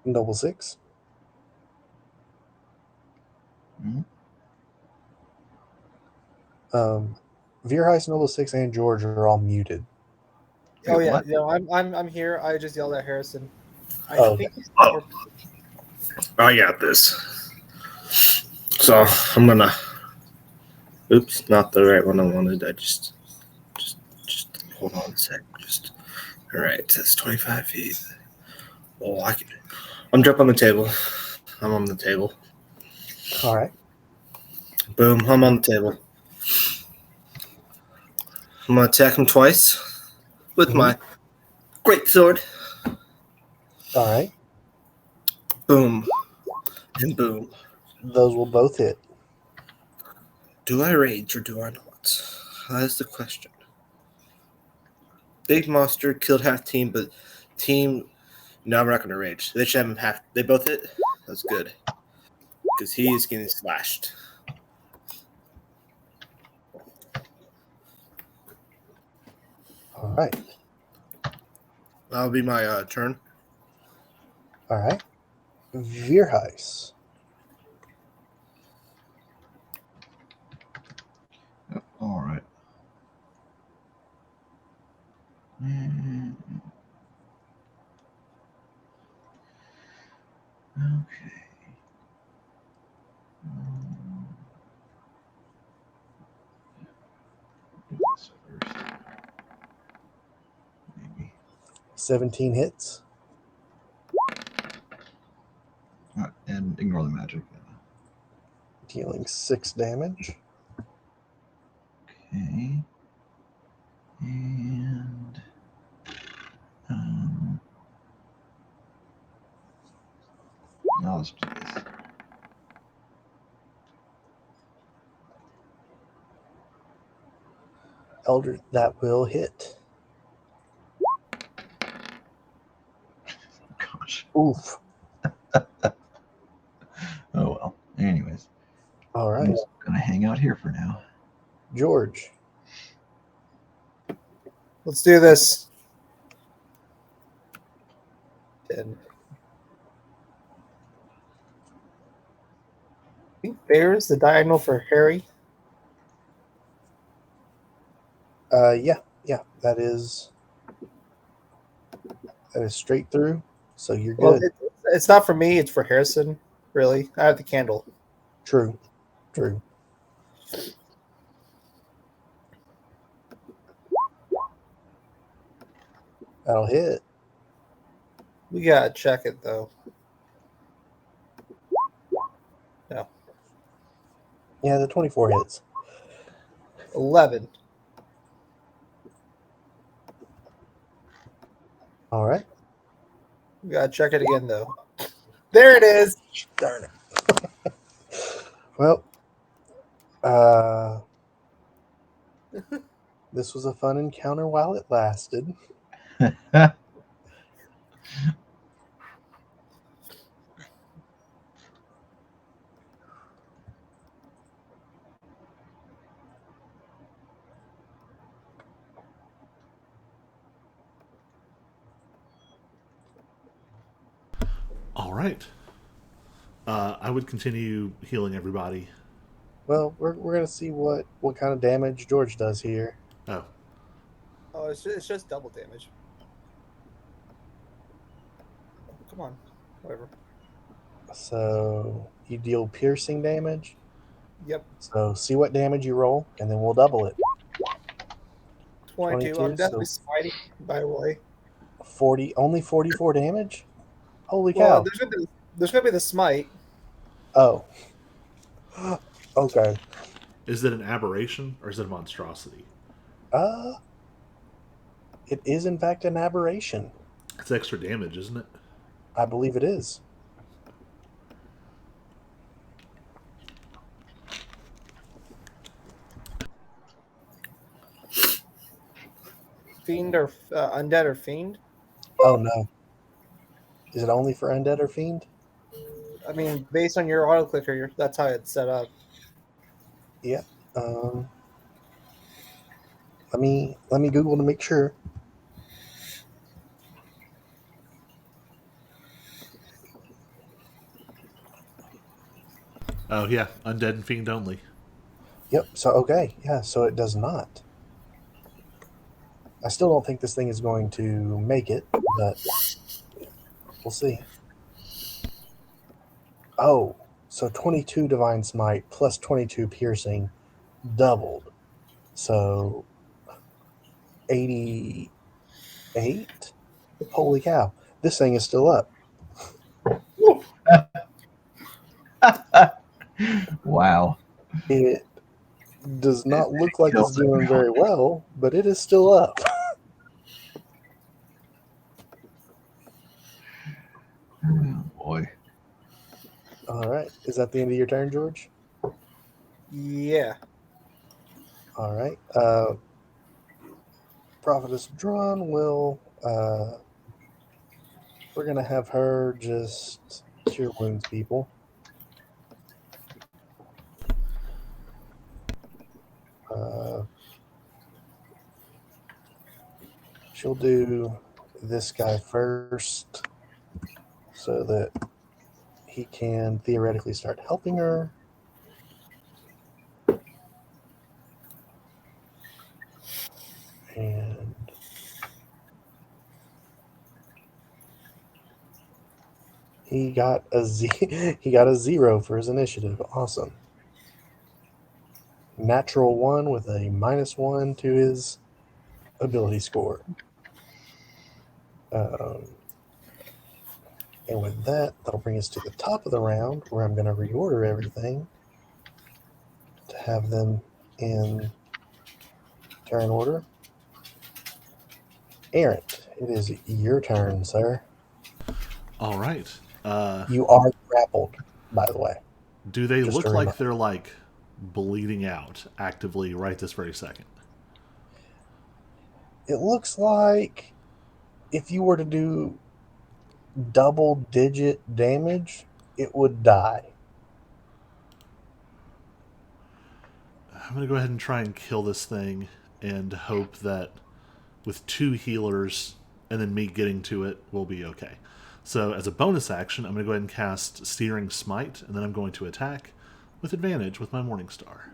Noble 6. Mhm. Veerheist, Noble 6, and George are all muted. Wait, Oh yeah, what? no, I'm here. I just yelled at Harrison. I Oh, think he's Oh, I got this. So I'm gonna. Oops, not the right one I wanted. I just hold on a sec. Just all right. That's 25 feet. Oh, I can. I'm jumping on the table. I'm on the table. all right. Boom. I'm on the table. I'm gonna attack him twice with my great sword. All right. Boom and boom. Those will both hit. Do I rage or do I not? That's the question. Big monster killed half team, but team. No, I'm not gonna rage. They should have him half. They both hit. That's good because he is getting slashed. All right. That'll be my turn. All right. Veerheist. All right. Mm, Okay. Do this first. Maybe. 17 hits. And ignore the magic. Dealing 6 damage. Okay. And now let's do this. Elder, that will hit. Gosh. Oof. Oh well. Anyways, All I'm right. just gonna hang out here for now. George. Let's do this. 10. I think there's the diagonal for Harry. Yeah. That is straight through. So you're Well, good. it's not for me. It's for Harrison. Really, I have the candle. True. That'll hit. We gotta check it though. No, Yeah, the 24 hits. 11. All right. We gotta check it again though. There it is. Darn it. Well, this was a fun encounter while it lasted. All right. I would continue healing everybody. Well, we're gonna see what kind of damage George does here. Oh, Oh, it's just double damage. Come on, whatever. So you deal piercing damage. Yep, So see what damage you roll, and then we'll double it. 22. 22, I'm definitely so smiting. By the way, 40. Only 44 damage. Holy well, cow! there's gonna be the smite. Oh. Okay. is it an aberration or is it a monstrosity? Uh, it is in fact an aberration. It's extra damage, isn't it? I believe it is. Fiend or undead or fiend? Oh no. Is it only for undead or fiend? I mean, based on your auto clicker, that's how it's set up. Yeah. Um. Let me Google to make sure. Oh yeah, undead and fiend only. Yep. So okay, yeah. So it does not. I still don't think this thing is going to make it, but we'll see. Oh, so 22 divine smite plus 22 piercing doubled. So 88. Holy cow! This thing is still up. Wow. It does not look like Kills it's doing everyone. very well, but it is still up. Oh, boy. All right. Is that the end of your turn, George? Yeah. All right. Prophetess Drawn will. We're going to have her just cure wounds people. She'll do this guy first so that he can theoretically start helping her. And he got a he got a 0 for his initiative. Awesome. Natural 1 with a -1 to his ability score. And with that, that'll bring us to the top of the round where I'm going to reorder everything to have them in turn order. Errant, it is your turn, sir. All right. You are grappled, by the way. Do they Just look a like reminder. they're like bleeding out actively right this very second? It looks like if you were to do double-digit damage, it would die. I'm going to go ahead and try and kill this thing and hope that with 2 healers and then me getting to it, we'll be okay. So, as a bonus action, I'm going to go ahead and cast Searing Smite, and then I'm going to attack with advantage with my Morning Star.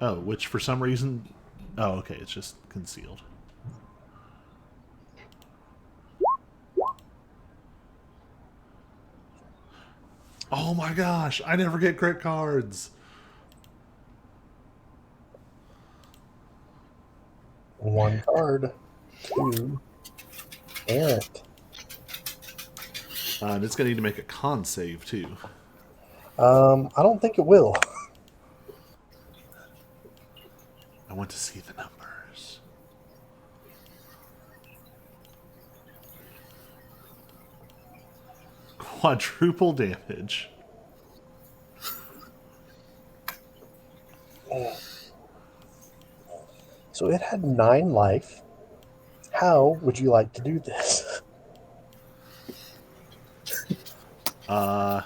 Oh, which for some reason. Oh, okay, it's just concealed. Oh my gosh, I never get crit cards! One card. 2. Errant. And it's going to need to make a con save, too. I don't think it will. I want to see the numbers. Quadruple damage. So it had 9 life. How would you like to do this? I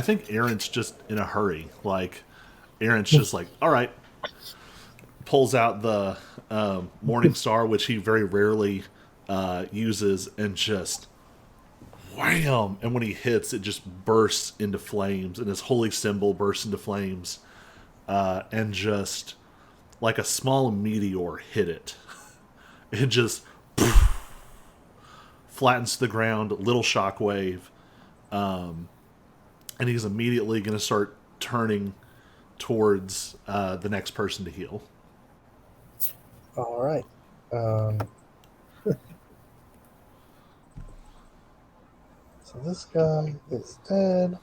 think Aaron's just in a hurry. Like, Aaron's just like, all right. Pulls out the Morning Star, which he very rarely uses, and just wham! And when he hits, it just bursts into flames, and his holy symbol bursts into flames, and just like a small meteor hit it. It just flattens to the ground, little shockwave, and he's immediately going to start turning towards the next person to heal. All right. So this guy is dead.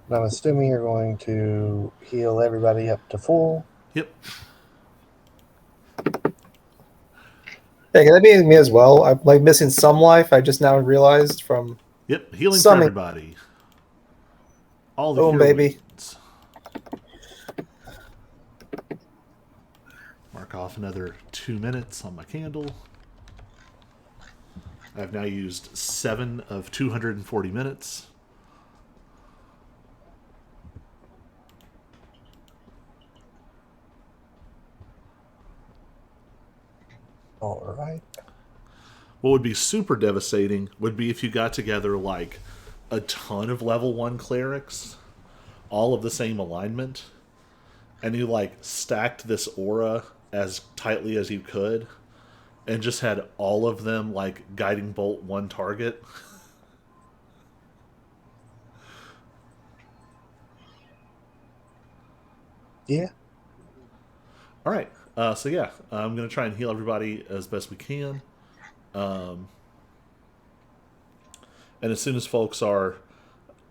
And I'm assuming you're going to heal everybody up to full. Yep. Hey, can that be me as well? I'm like missing some life. I just now realized from Yep. Healing for Summing. everybody. All the Boom, cure baby. wounds. Mark off another 2 minutes on my candle. I've now used 7 of 240 minutes. All right. What would be super devastating would be if you got together like a ton of level 1 clerics, all of the same alignment, and you like stacked this aura as tightly as you could and just had all of them like guiding bolt one target. Yeah. All right. So yeah, I'm gonna try and heal everybody as best we can. And as soon as folks are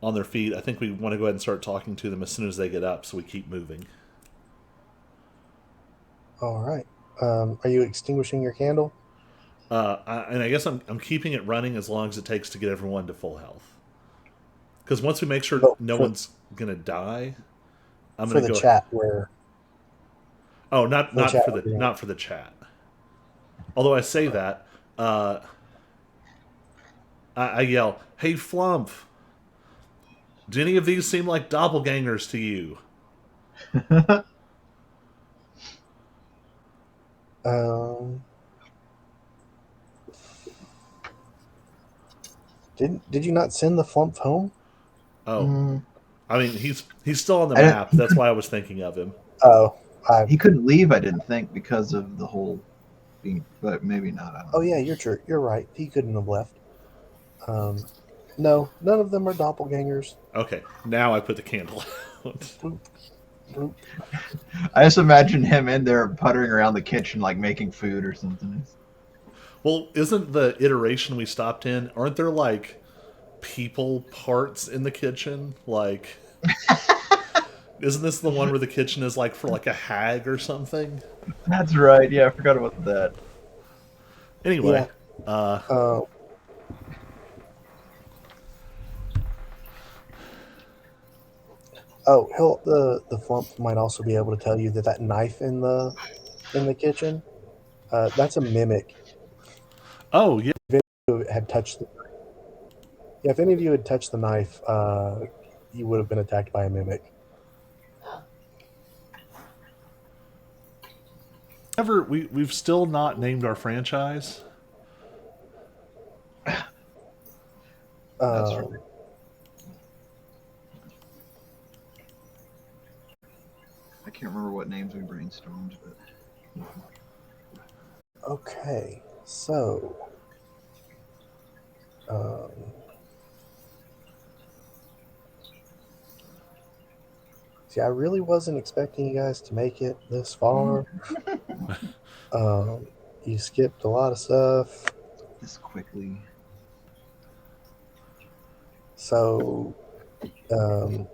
on their feet, I think we want to go ahead and start talking to them as soon as they get up, so we keep moving. All right. Are you extinguishing your candle? And I guess I'm keeping it running as long as it takes to get everyone to full health. Because once we make sure Oh, no for- one's gonna die, I'm For gonna the go. chat, where Oh, not the chat for would be on. the chat. Although I say that, I yell, "Hey Flump! Do any of these seem like doppelgangers to you?" Um, did you not send the flump home? Oh, Mm, I mean he's still on the I didn't- map. That's why I was thinking of him. Oh, he couldn't leave, I didn't think, because of the whole being, but maybe not. I don't know. oh yeah, you're true. You're right. He couldn't have left. No, none of them are doppelgangers. Okay, now I put the candle out. Boop, boop. I just imagine him in there puttering around the kitchen, like making food or something. Well, isn't the iteration we stopped in? Aren't there like people parts in the kitchen? Like, isn't this the one where the kitchen is like for like a hag or something? That's right. Yeah, I forgot about that. Anyway, The flump might also be able to tell you that knife in the kitchen, that's a mimic. oh yeah, Who had touched the Yeah, if any of you had touched the knife, you would have been attacked by a mimic. we've still not named our franchise. That's Um, right. I can't remember what names we brainstormed, but Okay, so see, I really wasn't expecting you guys to make it this far. You skipped a lot of stuff, this quickly. so um,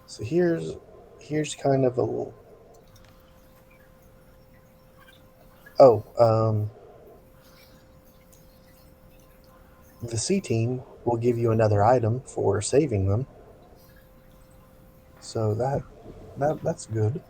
so here's kind of a the C team will give you another item for saving them. So that's good.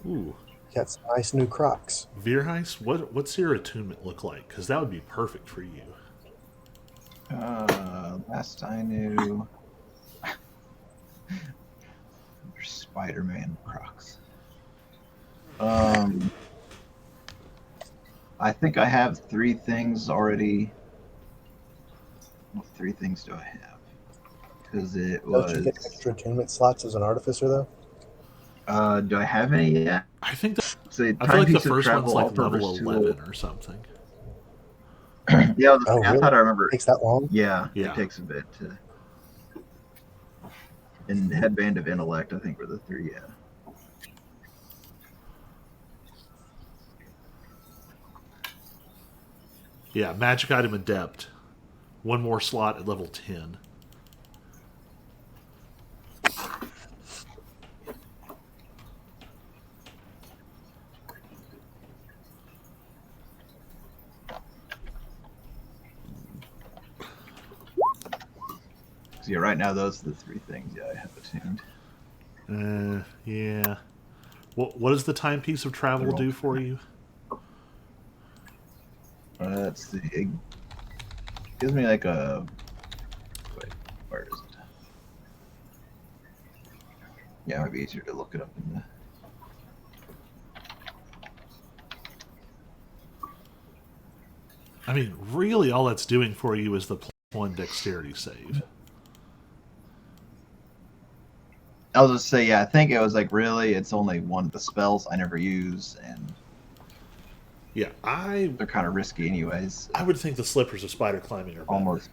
Ooh, Got some nice new Crocs. Veerheis, what's your attunement look like? Because that would be perfect for you. Last I knew, Spider-Man Crocs. I think I have 3 things already. What 3 things do I have? Because it Don't you was. get extra attunement slots as an artificer though? Do I have any yet? I think that Say, I feel like the timepiece of first one's travel, like all level purpose tool. 11 or something. Yeah, Oh, I really? thought I remember. Takes that long? Yeah, Yeah. it takes a bit to. And Headband of Intellect, I think, were the 3. Yeah. Yeah, magic item adept. One more slot at level 10. So yeah, right now those are the three things. Yeah, I have attuned. Yeah. What does the timepiece of travel They're all- do for you? Let's see. It gives me like a. Wait, where is it? Yeah, it might be easier to look it up in the. I mean, really, all that's doing for you is the +1 dexterity save. I'll just say, yeah, I think it was like really, it's only one of the spells I never use, and Yeah, I they're kind of risky anyways. would think the slippers of spider climbing are better. Almost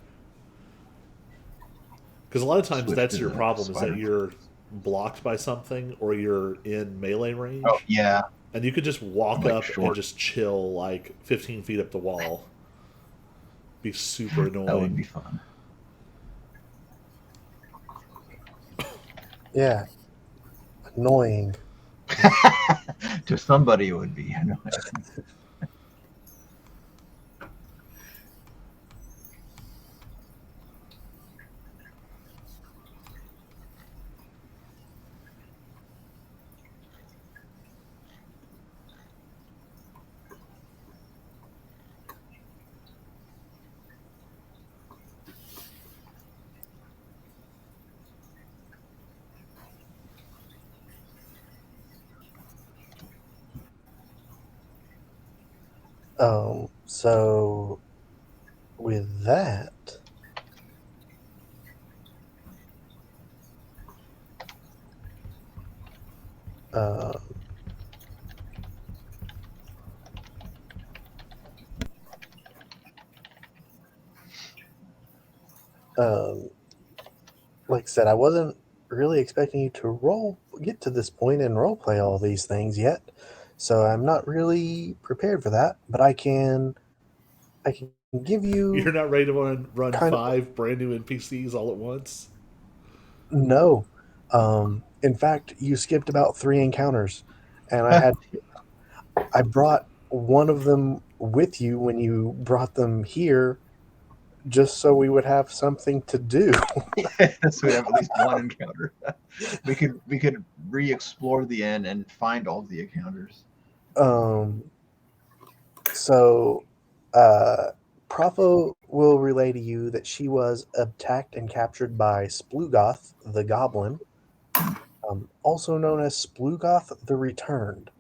Because a lot of times switch that's to your the problem is that spider. you're blocked by something or you're in melee range. Oh yeah, And you could just walk like up and short. just chill like 15 feet up the wall. Be super That would annoying. be fun. Yeah, annoying. To somebody, it would be annoying. So with that, um, um, like I said, I wasn't really expecting you to get to this point and role play all these things yet, so I'm not really prepared for that. But I can give You're you not ready to run kind of 5 brand new NPCs all at once? no. In fact, you skipped about 3 encounters, and I brought one of them with you when you brought them here, just so we would have something to do. So we have at least one encounter. we could re-explore the end and find all the encounters. Um, so, uh, Propho will relay to you that she was attacked and captured by Splugoth the Goblin, also known as Splugoth the Returned.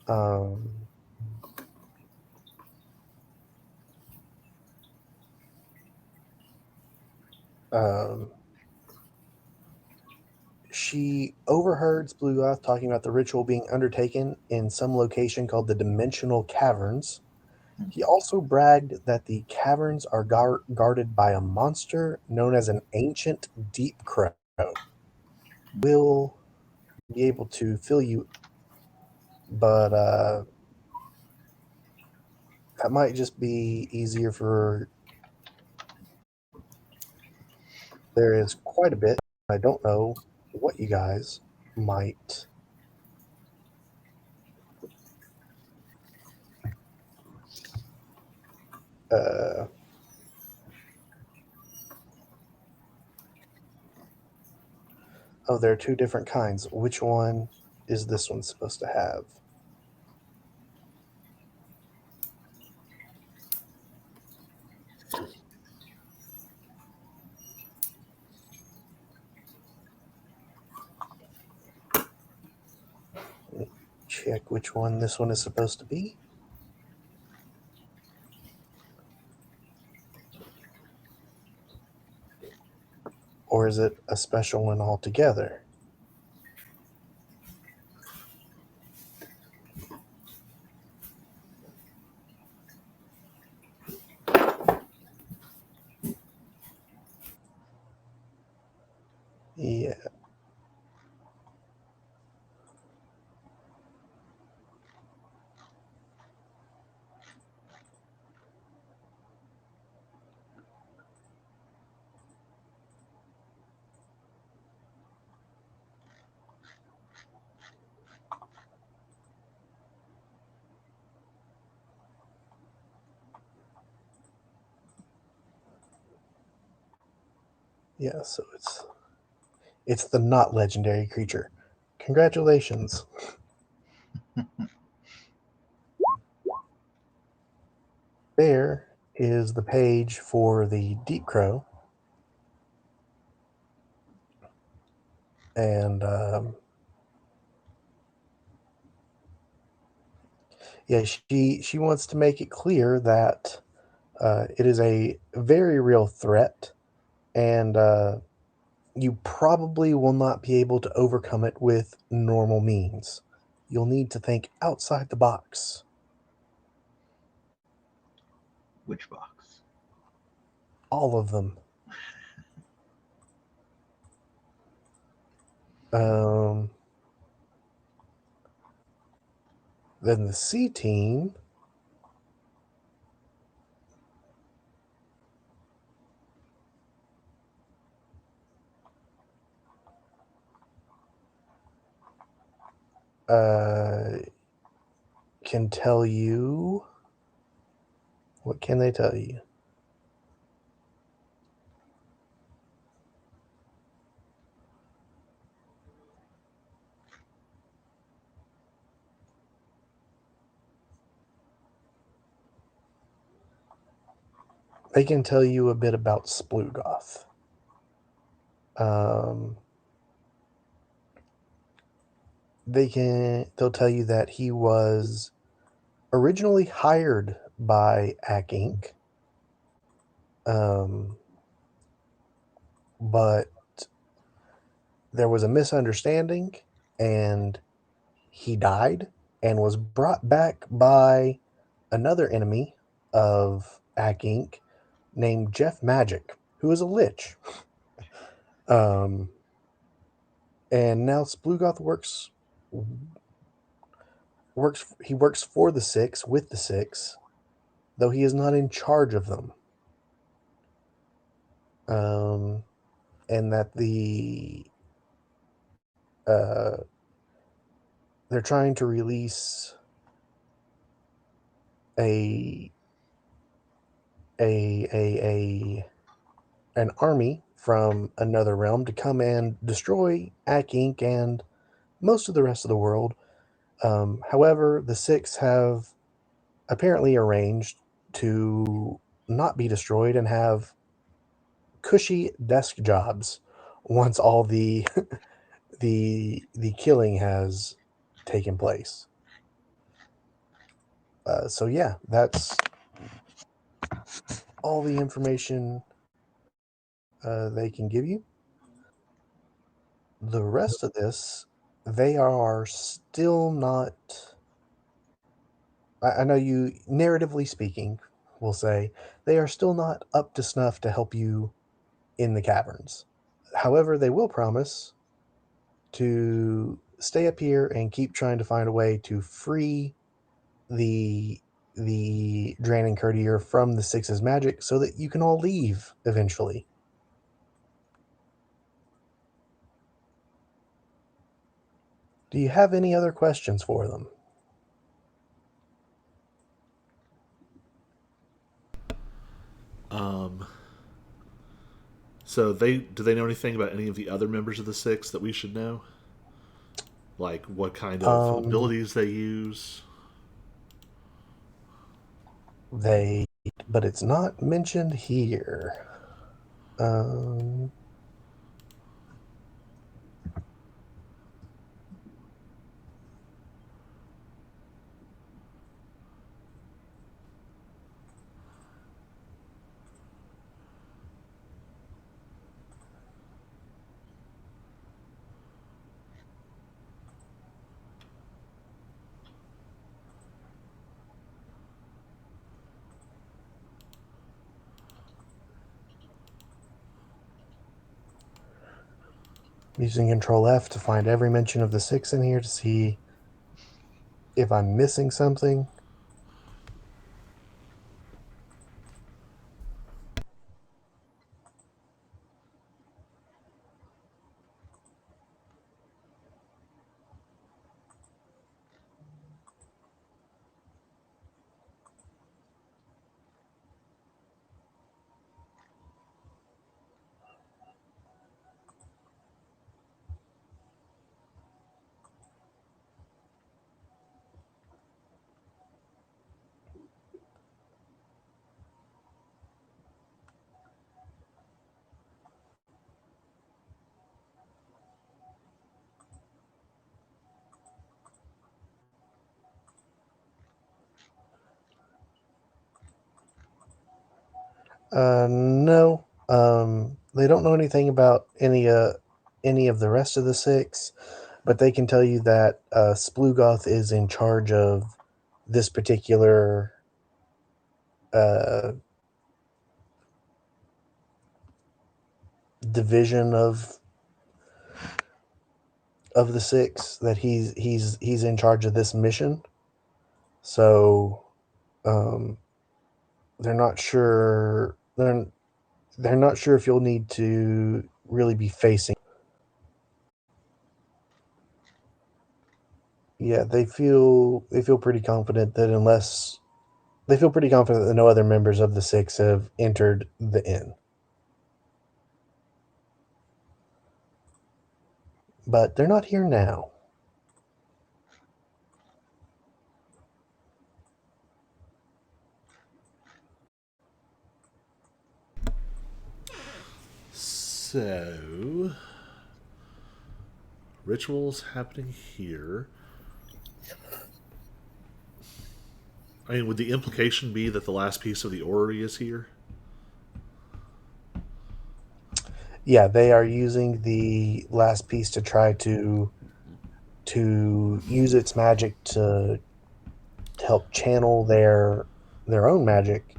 Um, um, she overheard Splugoth talking about the ritual being undertaken in some location called the Dimensional Caverns. He also bragged that the caverns are guarded by a monster known as an ancient deep crow. Will be able to fill you, but that might just be easier for. There is quite a bit. I don't know what you guys might. Uh, oh, there are 2 different kinds. Which one is this one supposed to have? Check which one this one is supposed to be. Or is it a special one altogether? Yeah. Yeah, so it's the not legendary creature. Congratulations. There is the page for the Deep Crow. And yeah, she wants to make it clear that it is a very real threat, and you probably will not be able to overcome it with normal means. You'll need to think outside the box. Which box? All of them. Then the C team. Can tell you. What can they tell you? They can tell you a bit about Splugoth. They'll tell you that he was originally hired by Ack Inc. But there was a misunderstanding and he died and was brought back by another enemy of Ack Inc. named Jeff Magic, who is a lich. And now Splugoth works for the Six with the Six, though he is not in charge of them. And that they're trying to release an army from another realm to come and destroy Ack Inc. and most of the rest of the world. However, the Six have apparently arranged to not be destroyed and have cushy desk jobs once all the the killing has taken place. So yeah, that's all the information they can give you. The rest of this, they are still not. I know you, narratively speaking, will say they are still not up to snuff to help you in the caverns. However, they will promise to stay up here and keep trying to find a way to free the Dran and Courtier from the Six's magic so that you can all leave eventually. Do you have any other questions for them? So do they know anything about any of the other members of the Six that we should know? Like what kind of abilities they use? But it's not mentioned here. Using Control F to find every mention of the Six in here to see if I'm missing something. No. They don't know anything about any of the rest of the six, but they can tell you that Splugoth is in charge of this particular uh, division of the six. That he's in charge of this mission. So um, they're not sure. They're not sure if you'll need to really be facing. Yeah, they feel pretty confident that unless they feel pretty confident that no other members of the six have entered the inn. But they're not here now. So, rituals happening here. I mean, would the implication be that the last piece of the orrery is here? Yeah, they are using the last piece to try to use its magic to help channel their own magic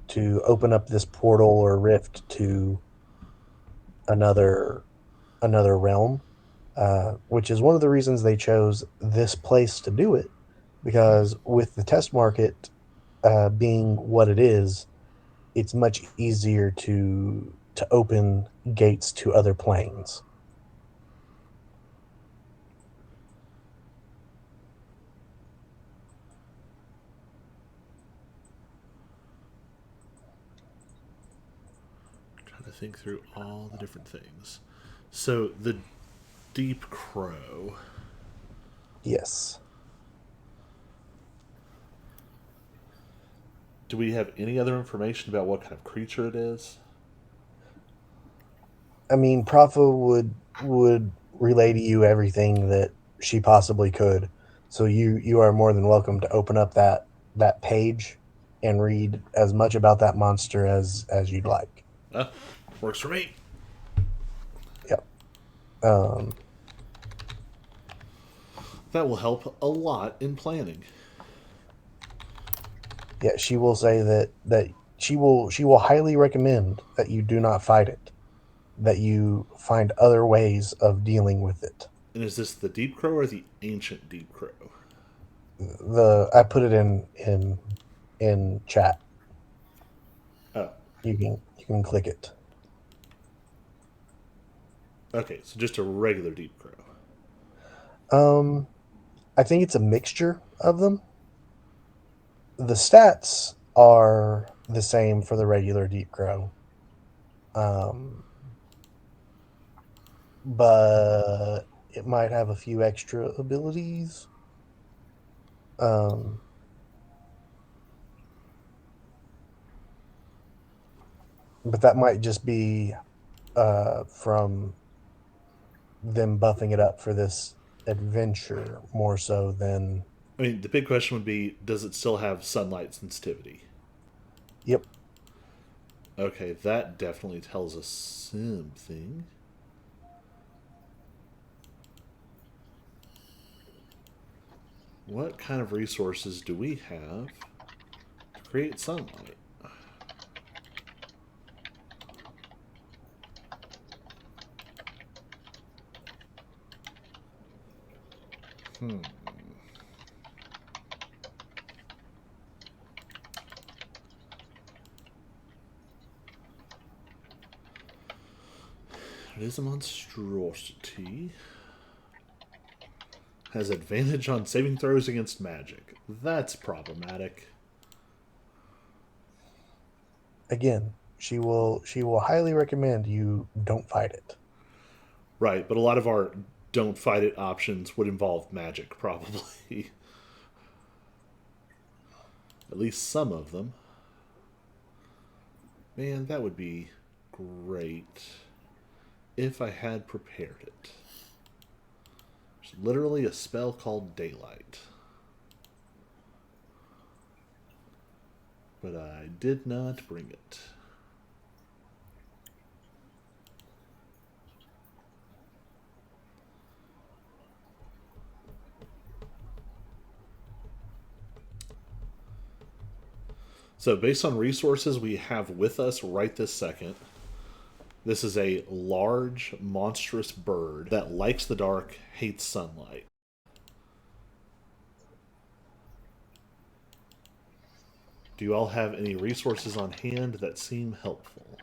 to open up this portal or rift to another realm, which is one of the reasons they chose this place to do it. Because with the test market being what it is, it's much easier to open gates to other planes. Trying to think through all the different things. So, the Deep Crow. Yes. Do we have any other information about what kind of creature it is? I mean, Prafa would relay to you everything that she possibly could. So you are more than welcome to open up that page and read as much about that monster as you'd like. Works for me. Yep. Um, That will help a lot in planning. yeah, she will say that she will highly recommend that you do not fight it, that you find other ways of dealing with it. And is this the Deep Crow or the ancient Deep Crow? I put it in chat. Oh, You can click it. okay. So just a regular Deep Crow. I think it's a mixture of them. The stats are the same for the regular Deep Crow. But it might have a few extra abilities. Um, but that might just be from them buffing it up for this adventure more so than. I mean, the big question would be, does it still have sunlight sensitivity? Yep. Okay, that definitely tells us something. What kind of resources do we have to create sunlight? Hmm. It is a monstrosity. Has advantage on saving throws against magic. That's problematic. Again, she will highly recommend you don't fight it. Right, but a lot of our don't fight it options would involve magic, probably. At least some of them. Man, that would be great if I had prepared it. There's literally a spell called Daylight. But I did not bring it. So, based on resources we have with us right this second, this is a large, monstrous bird that likes the dark, hates sunlight. Do you all have any resources on hand that seem helpful?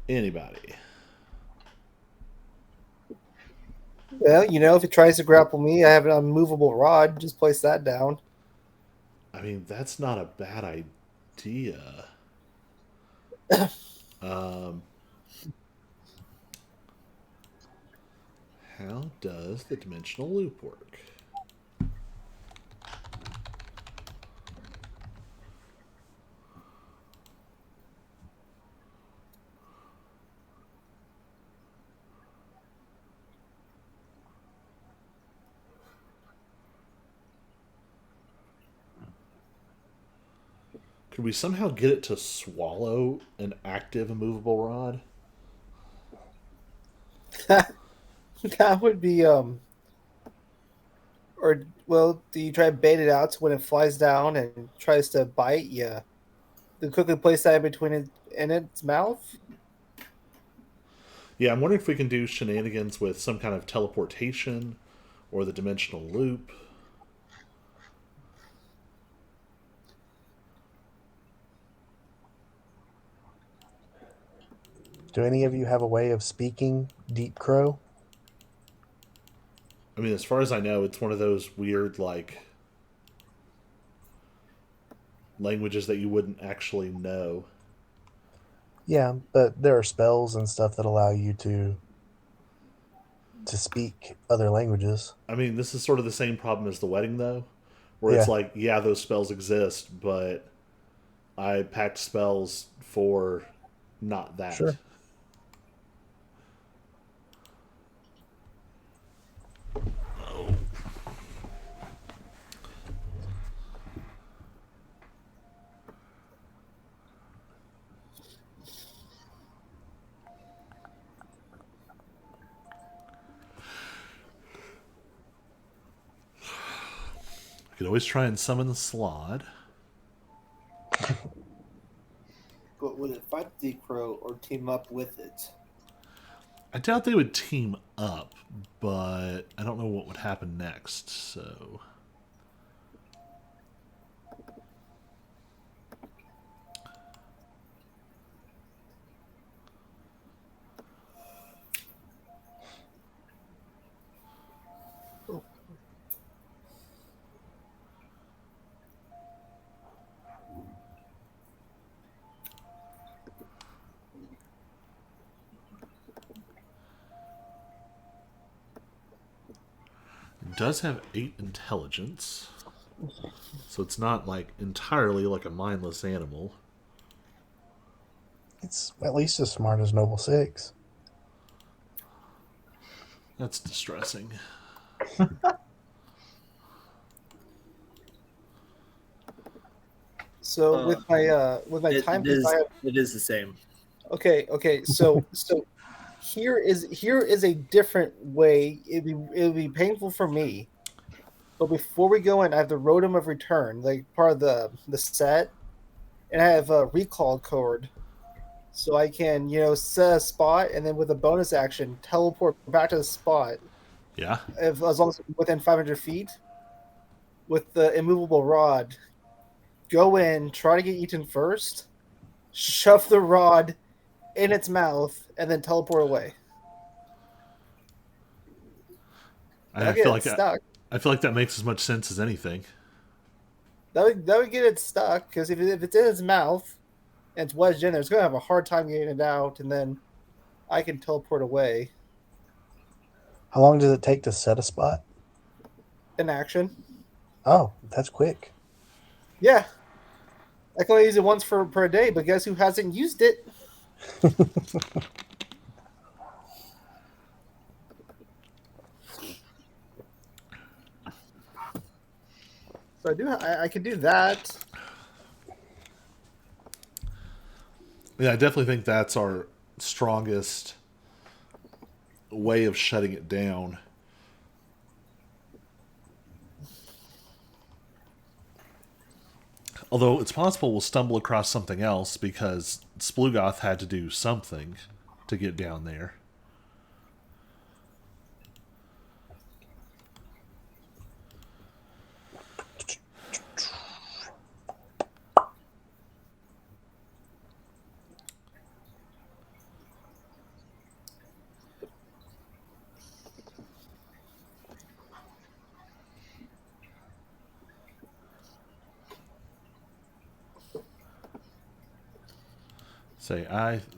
Anybody? Well, if it tries to grapple me, I have an unmovable rod. Just place that down. I mean, that's not a bad idea. um, how does the dimensional loop work? Could we somehow get it to swallow an active immovable rod? That would be or well, do you try to bait it out so when it flies down and tries to bite you, you quickly place that in between it and its mouth? Yeah, I'm wondering if we can do shenanigans with some kind of teleportation or the dimensional loop. Do any of you have a way of speaking Deep Crow? I mean, as far as I know, it's one of those weird, like, languages that you wouldn't actually know. Yeah, but there are spells and stuff that allow you to speak other languages. I mean, this is sort of the same problem as the wedding, though, where it's Yeah. like, yeah, those spells exist, but I packed spells for not that. Sure. I could always try and summon the Slod. But would it fight the crow or team up with it? I doubt they would team up, but I don't know what would happen next, so. It does have 8 intelligence, so it's not like entirely like a mindless animal. It's at least as smart as Noble 6. That's distressing. So with my time piece, it is the same. Okay. So here is a different way. It'd be painful for me. But before we go in, I have the Rotom of Return, like part of the set, and I have a recall code, so I can set a spot and then with a bonus action teleport back to the spot Yeah? as long as it's within 500 feet. With the immovable rod, go in, try to get eaten first, shove the rod in its mouth, and then teleport away. I feel like that makes as much sense as anything. That would get it stuck, because if it's in its mouth and it's wedged in there, it's going to have a hard time getting it out, and then I can teleport away. How long does it take to set a spot? In action. Oh, that's quick. Yeah. I can only use it once per day, but guess who hasn't used it? So I can do that. Yeah, I definitely think that's our strongest way of shutting it down. Although it's possible we'll stumble across something else because Splugoth had to do something to get down there.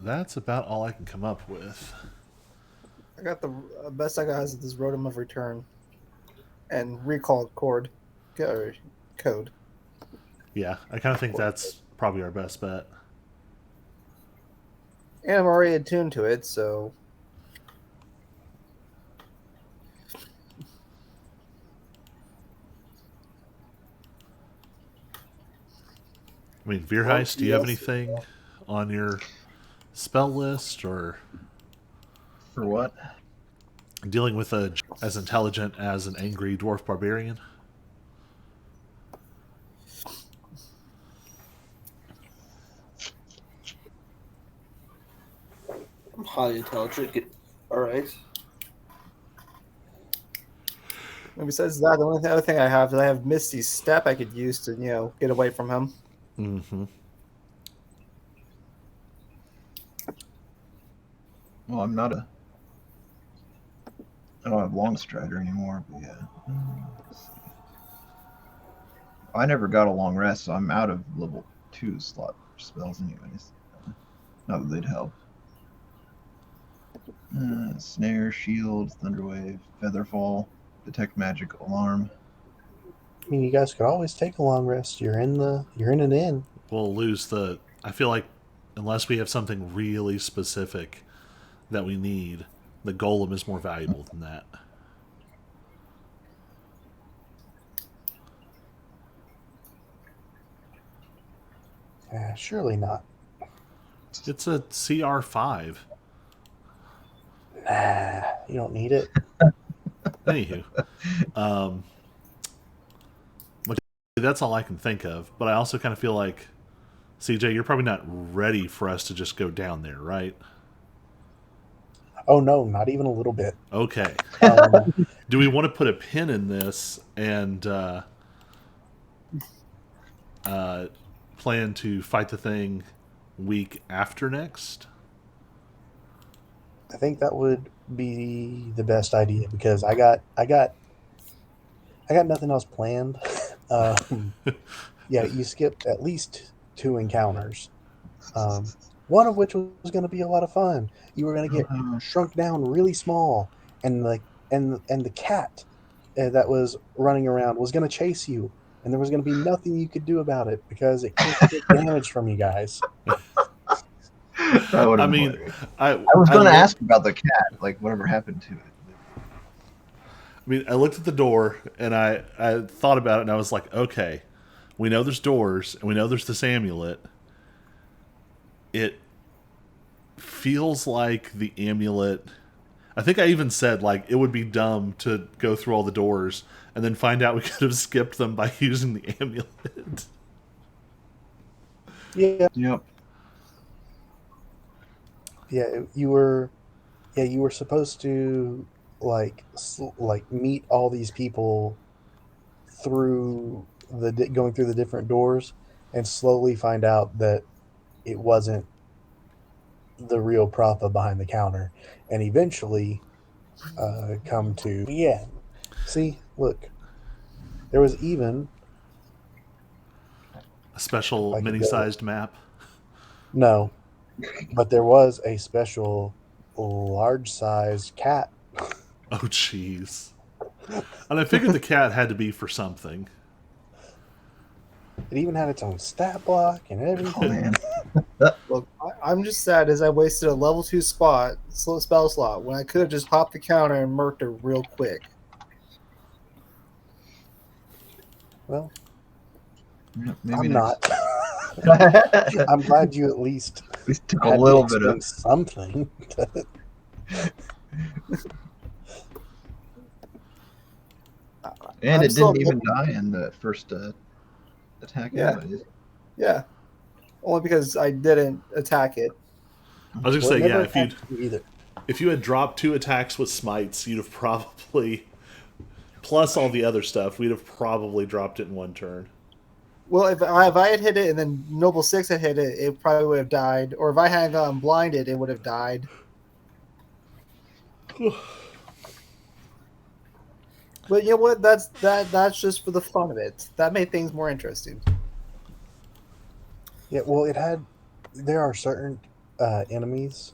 That's about all I can come up with. I got the best I got is this Rotom of Return and Recall Code. Code. Yeah, I kind of think that's probably our best bet. And I'm already attuned to it, so I mean, Veerheist, do you have yes. anything on your spell list or For what? dealing with a as intelligent as an angry dwarf barbarian? I'm highly intelligent. All right. And besides that, the only other thing I have is I have Misty's Step I could use to, get away from him. Mm-hmm. Well, I don't have Long Strider anymore, but yeah. Let's see. I never got a long rest, so I'm out of level 2 slot spells anyways. Not that they'd help. Snare, Shield, Thunderwave, Featherfall, Detect Magic, Alarm. I mean, you guys could always take a long rest. You're in an inn. We'll lose the. I feel like unless we have something really specific that we need, the golem is more valuable than that. Surely not. It's a CR5. Nah, you don't need it. Anywho, but that's all I can think of. But I also kind of feel like, CJ, you're probably not ready for us to just go down there, right? Oh no, not even a little bit. Okay. Um, Do we want to put a pin in this and plan to fight the thing week after next? I think that would be the best idea because I got nothing else planned. Yeah, you skipped at least 2 encounters. One of which was going to be a lot of fun. You were going to get shrunk down really small, and the cat that was running around was going to chase you, and there was going to be nothing you could do about it because it couldn't get damage from you guys. That would I have been mean, hilarious. I was going to look- ask about the cat, like whatever happened to it. I mean, I looked at the door and I thought about it and I was like, okay, we know there's doors and we know there's this amulet. It feels like the amulet. I think I even said like it would be dumb to go through all the doors and then find out we could have skipped them by using the amulet. Yeah, Yep. yeah, you were supposed to like meet all these people through going through the different doors and slowly find out that it wasn't the real Propha behind the counter, and eventually come to see, look, there was even A special Like a mini-sized map. no, but there was a special large-sized cat. Oh, jeez. And I figured the cat had to be for something. It even had its own stat block and Oh everything. man. Look, I'm just sad as I wasted a level 2 spell slot when I could have just hopped the counter and murked her real quick. Well, Maybe I'm next- not. I'm glad you at least We took a Had to little bit of. explain something. And I'm it still didn't even die in the first attack, Yeah. anyways. Yeah, only because I didn't attack it. I was Well, gonna it say, yeah, never attacked you either. if you had dropped 2 attacks with smites, you'd have probably, plus all the other stuff, we'd have probably dropped it in 1 turn. Well, if I had hit it and then Noble 6 had hit it, it probably would have died. Or if I had gotten blinded, it would have died. But you know what? That's just for the fun of it. That made things more interesting. Yeah, well, there are certain enemies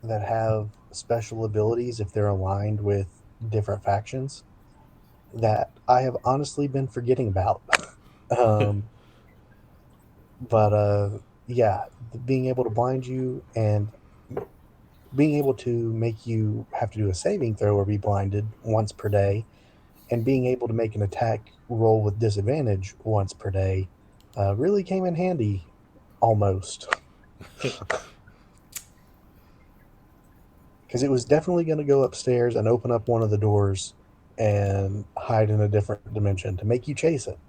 that have special abilities if they're aligned with different factions that I have honestly been forgetting about. um, but yeah, being able to blind you and being able to make you have to do a saving throw or be blinded once per day, and being able to make an attack roll with disadvantage once per day really came in handy almost. Because it was definitely going to go upstairs and open up one of the doors and hide in a different dimension to make you chase it.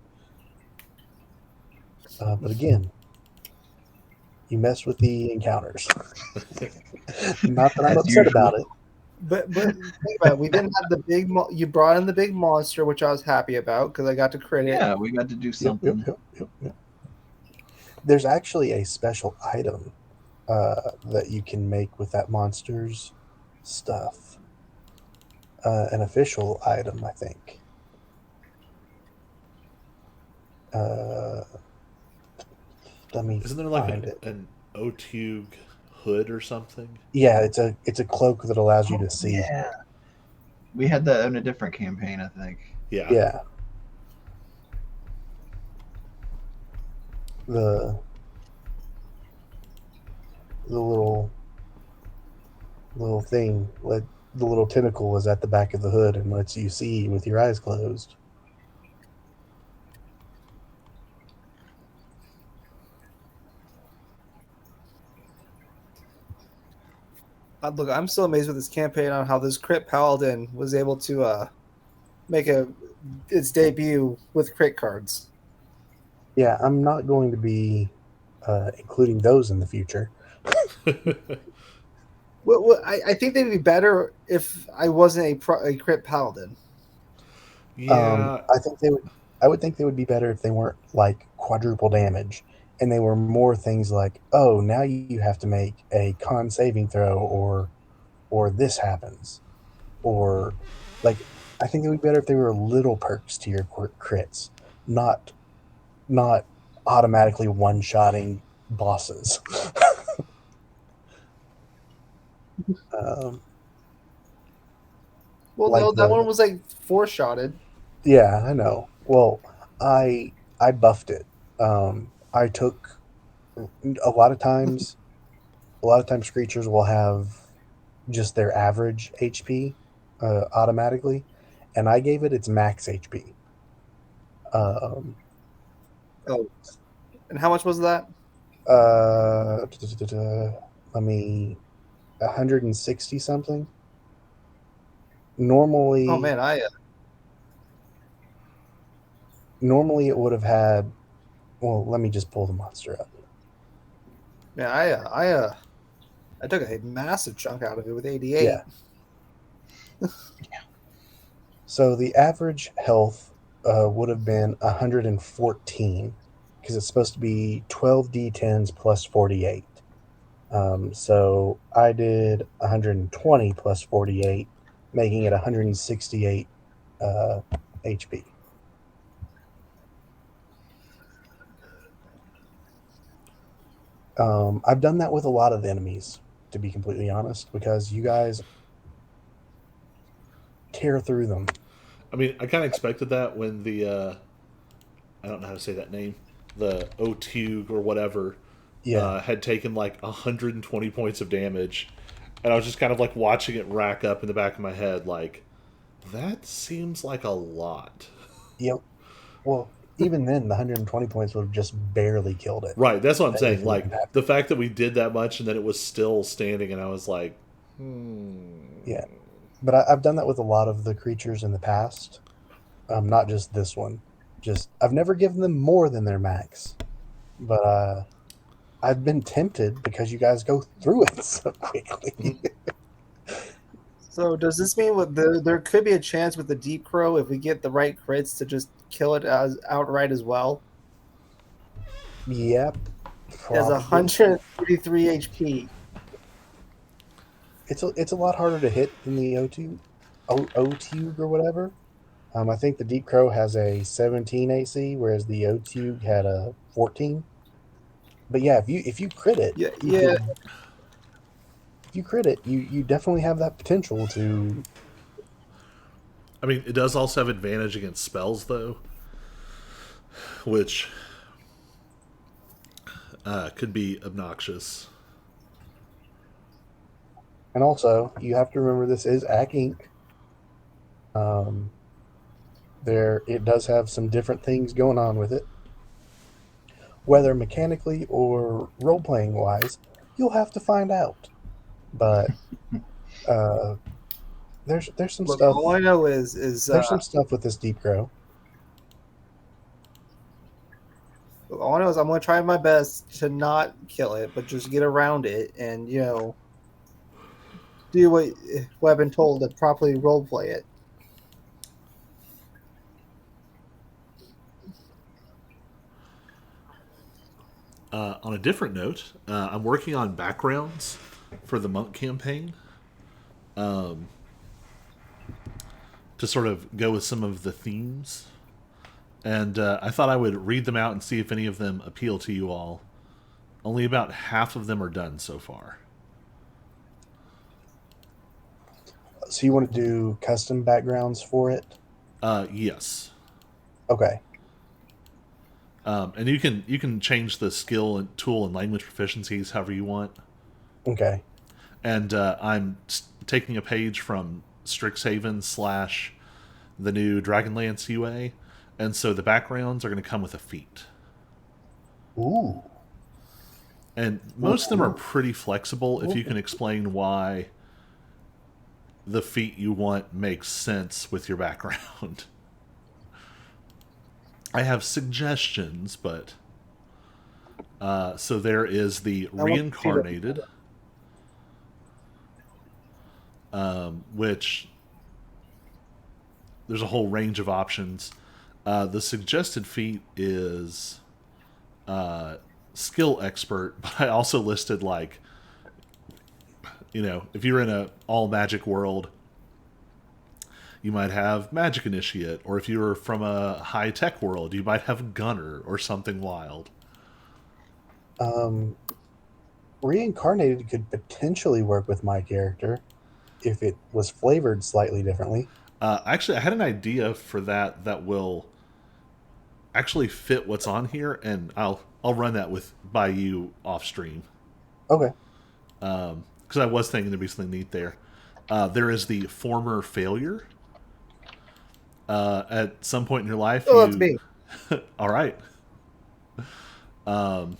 But again, you messed with the encounters. Not that I'm As upset usual. about it. But think about it. We didn't have the big. You brought in the big monster, which I was happy about because I got to crit it. Yeah, we got to do Yep, something. yep. There's actually a special item that you can make with that monster's stuff. An official item, I think. Let me Isn't there like find it. an Otug hood or something? Yeah, it's a cloak that allows you to see. Yeah. We had that in a different campaign, I think. Yeah. Yeah. The little thing, like the little tentacle is at the back of the hood and lets you see with your eyes closed. Look, I'm still amazed with this campaign on how this crit paladin was able to make its debut with crit cards. Yeah, I'm not going to be including those in the future. Well, I think they'd be better if I wasn't a crit paladin. Yeah. I would think they would be better if they weren't like quadruple damage and they were more things like, oh, now you have to make a con saving throw or this happens. Or like I think it would be better if they were little perks to your crits, not automatically one-shotting bosses. um, Well, like no, that the- one was like 4-shotted. Yeah, I know. Well, I buffed it. I took a lot of times. A lot of times, creatures will have just their average HP automatically, and I gave it its max HP. Um, Oh, and how much was that? let me 160 something. Normally, Oh man, normally it would have had. Well, let me just pull the monster up. I took a massive chunk out of it with 88. Yeah. So the average health would have been 114 because it's supposed to be 12 d10s plus 48. So I did 120 plus 48, making it 168 HP. I've done that with a lot of enemies, to be completely honest, because you guys tear through them. I mean, I kind of expected that when the I don't know how to say that name, the Otug or whatever, Yeah. had taken like 120 points of damage, and I was just kind of like watching it rack up in the back of my head, like that seems like a lot. Yep. Well, even then, the 120 points would have just barely killed it. Right, that's what I'm If saying. it Like, didn't happen. the fact that we did that much and then it was still standing, and I was like, Yeah. But I've done that with a lot of the creatures in the past. Not just this one. Just I've never given them more than their max. But I've been tempted because you guys go through it so quickly. So does this mean there could be a chance with the Deep Crow if we get the right crits to just kill it as outright as well? Yep. It has Probably. 133 HP. It's a lot harder to hit than the O-Tube or whatever. I think the Deep Crow has a 17 AC, whereas the O-Tube had a 14. But yeah, if you crit it, Yeah, you yeah. could- if you crit it, you definitely have that potential to. I mean, it does also have advantage against spells, though, which could be obnoxious. And also, you have to remember this is Ack Inc. It does have some different things going on with it. Whether mechanically or role playing wise, you'll have to find out. But there's some Look, stuff. all I know is There's some stuff with this Deep Crow. all I know is I'm going to try my best to not kill it, but just get around it and do what I've been told to properly roleplay it. On a different note, I'm working on backgrounds for the monk campaign to sort of go with some of the themes. And I thought I would read them out and see if any of them appeal to you all. Only about half of them are done so far. So you want to do custom backgrounds for it? Yes. Okay. And you can change the skill and tool and language proficiencies however you want. Okay. And I'm taking a page from Strixhaven / the new Dragonlance UA, and so the backgrounds are going to come with a feat. Ooh. And most of them are pretty flexible if you can explain why the feat you want makes sense with your background. I have suggestions, but so there is the Reincarnated, which there's a whole range of options. The suggested feat is Skill Expert, but I also listed if you're in a all magic world, you might have Magic Initiate, or if you're from a high-tech world, you might have Gunner or something wild. Reincarnated could potentially work with my character if it was flavored slightly differently. Actually, I had an idea for that will actually fit what's on here, and I'll run that by you off stream. Okay. Because I was thinking there'd be something neat there. There is the Former Failure. At some point in your life, Oh, that's me. All right. So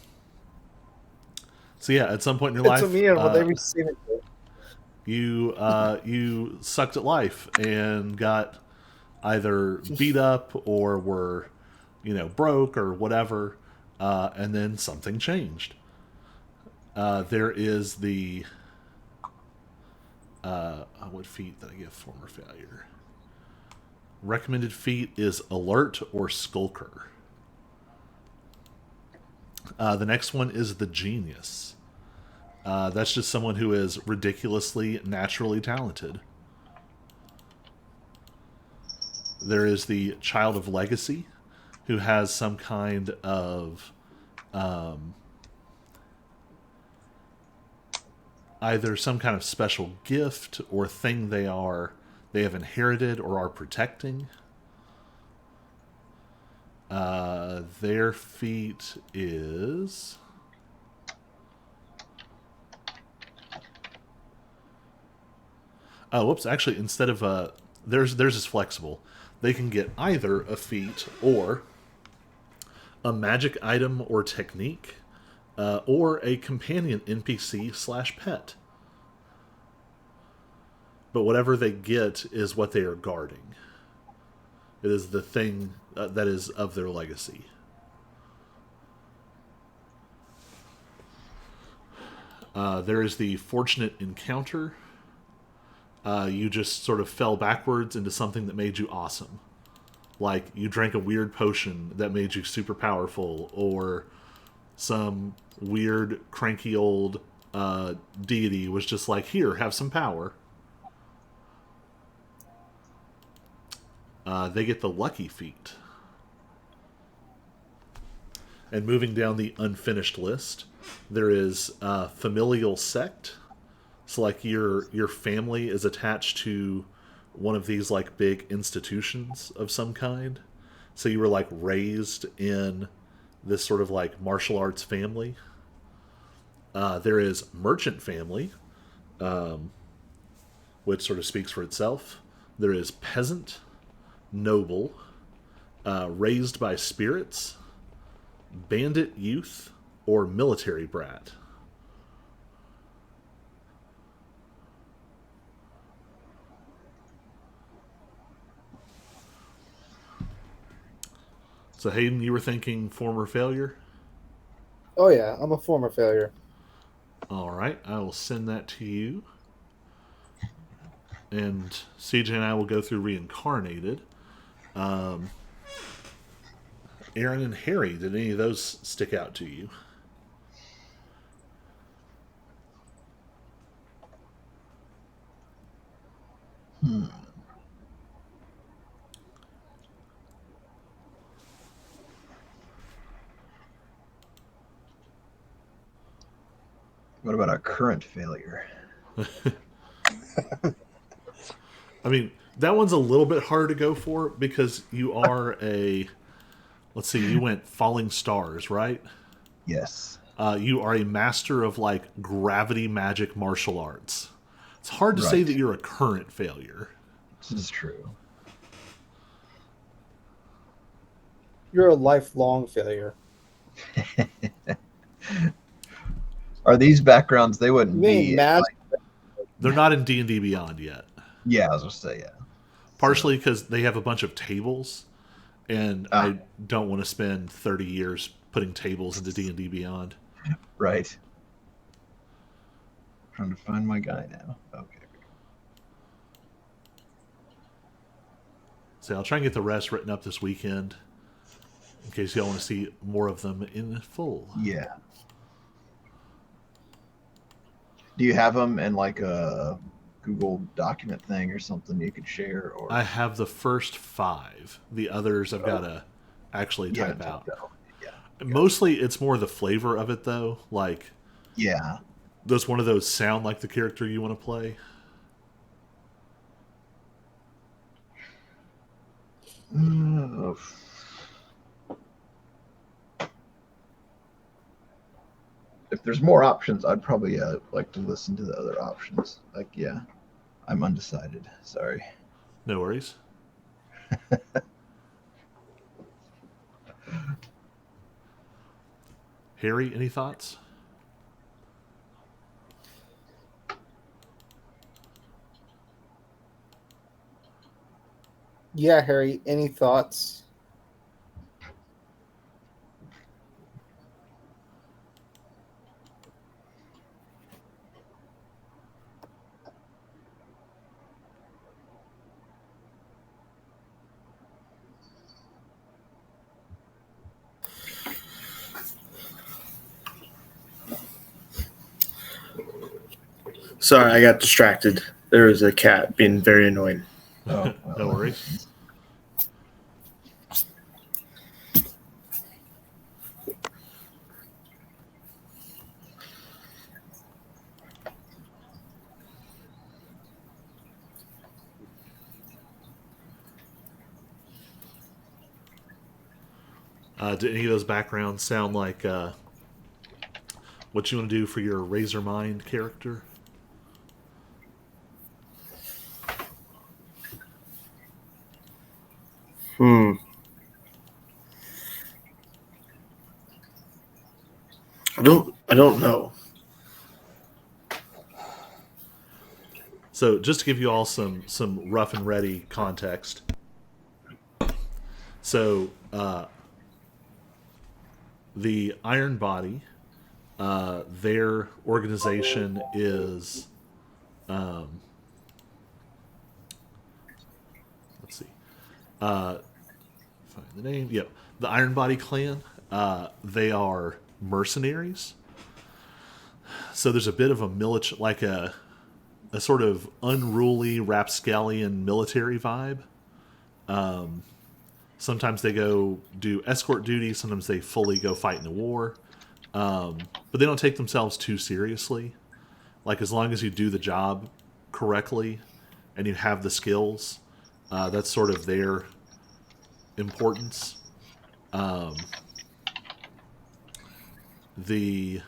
yeah, at some point in your life, It's me and what they receive it for. you sucked at life and got either beat up or were broke or whatever, and then something changed. There is the what feat did I give Former Failure? Recommended feat is Alert or Skulker. The next one is the Genius. That's just someone who is ridiculously naturally talented. There is the Child of Legacy, who has some kind of either some kind of special gift or thing they have inherited or are protecting. Their feat is whoops, actually instead of theirs is flexible. They can get either a feat or a magic item or technique, or a companion NPC/pet. But whatever they get is what they are guarding. It is the thing that is of their legacy. There is the fortunate encounter. You just sort of fell backwards into something that made you awesome. Like you drank a weird potion that made you super powerful, or some weird, cranky old deity was just like, here, have some power. They get the lucky feat. And moving down the unfinished list, there is familial sect. So like your family is attached to one of these like big institutions of some kind. So you were like raised in this sort of like martial arts family. There is merchant family, which sort of speaks for itself. There is peasant, noble, raised by spirits, bandit youth, or military brat. So Hayden, you were thinking former failure? Oh yeah, I'm a former failure. All right, I will send that to you. And CJ and I will go through reincarnated. Aaron and Harry, did any of those stick out to you? What about our current failure? I mean, that one's a little bit hard to go for because you are a. Let's see, you went Falling Stars, right? Yes. You are a master of like gravity magic martial arts. It's hard to say Right. that you're a current failure. This is true. You're a lifelong failure. Are these backgrounds? They wouldn't You mean be. Mad? They're not in D&D Beyond yet. Yeah, I was gonna say yeah. Partially because they have a bunch of tables, and I don't want to spend 30 years putting tables into D&D Beyond. Right. Trying to find my guy now. Okay. So I'll try and get the rest written up this weekend in case y'all want to see more of them in full. Yeah. Do you have them in like a Google document thing or something you could share? Or I have the first 5. The others I've got to actually yeah, type out. Yeah. Mostly it's more the flavor of it, though. Like, Yeah. does one of those sound like the character you want to play? If there's more options, I'd probably like to listen to the other options. Like, yeah, I'm undecided. Sorry. No worries. Harry, any thoughts? Yeah, Harry. Any thoughts? Sorry, I got distracted. There was a cat being very annoying. Oh, No worries. Do any of those backgrounds sound like what you want to do for your Razor Mind character? I don't know. So just to give you all some rough and ready context. So the Iron Body, their organization is, let's see, find the name. Yep, the Iron Body clan. They are mercenaries. So there's a bit of a like a sort of unruly rapscallion military vibe. Sometimes they go do escort duty. Sometimes they fully go fight in a war. But they don't take themselves too seriously. Like, as long as you do the job correctly and you have the skills, that's sort of their importance. The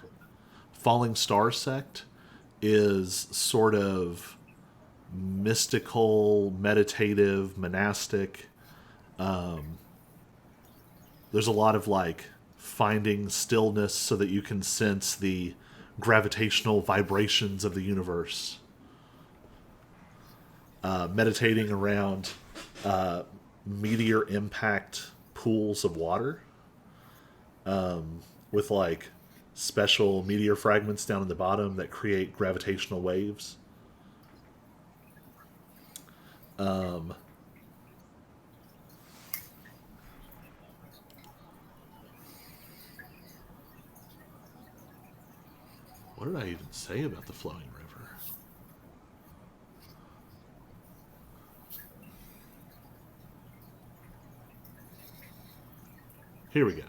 Falling Star sect is sort of mystical, meditative, monastic. There's a lot of like finding stillness so that you can sense the gravitational vibrations of the universe. Meditating around meteor impact pools of water, with like special meteor fragments down in the bottom that create gravitational waves. What did I even say about the flowing river? Here we go.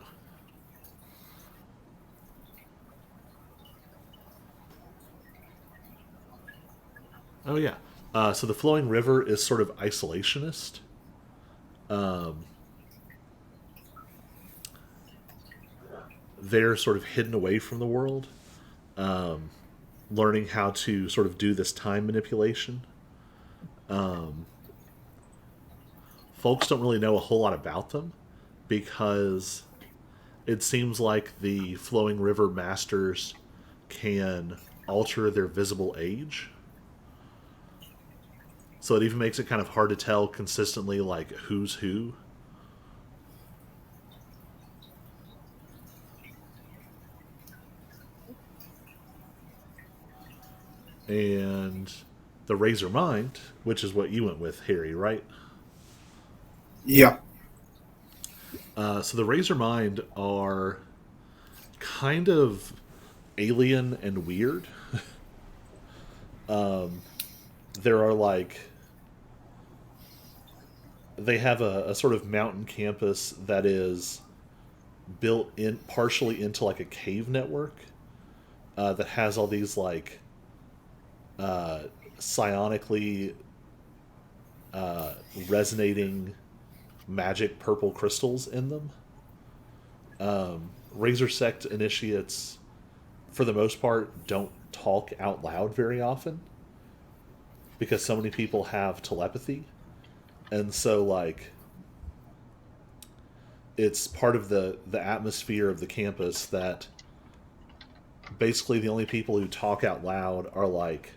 Oh yeah. So the flowing river is sort of isolationist. They're sort of hidden away from the world, learning how to sort of do this time manipulation. Folks don't really know a whole lot about them because it seems like the flowing river masters can alter their visible age. So it even makes it kind of hard to tell consistently, like, who's who. And the Razor Mind, which is what you went with, Harry, right? Yeah. So the Razor Mind are kind of alien and weird. There are like... They have a sort of mountain campus that is built in partially into like a cave network, that has all these like psionically resonating magic purple crystals in them. Razor Sect initiates, for the most part, don't talk out loud very often because so many people have telepathy. And so, like, it's part of the atmosphere of the campus that basically the only people who talk out loud are, like,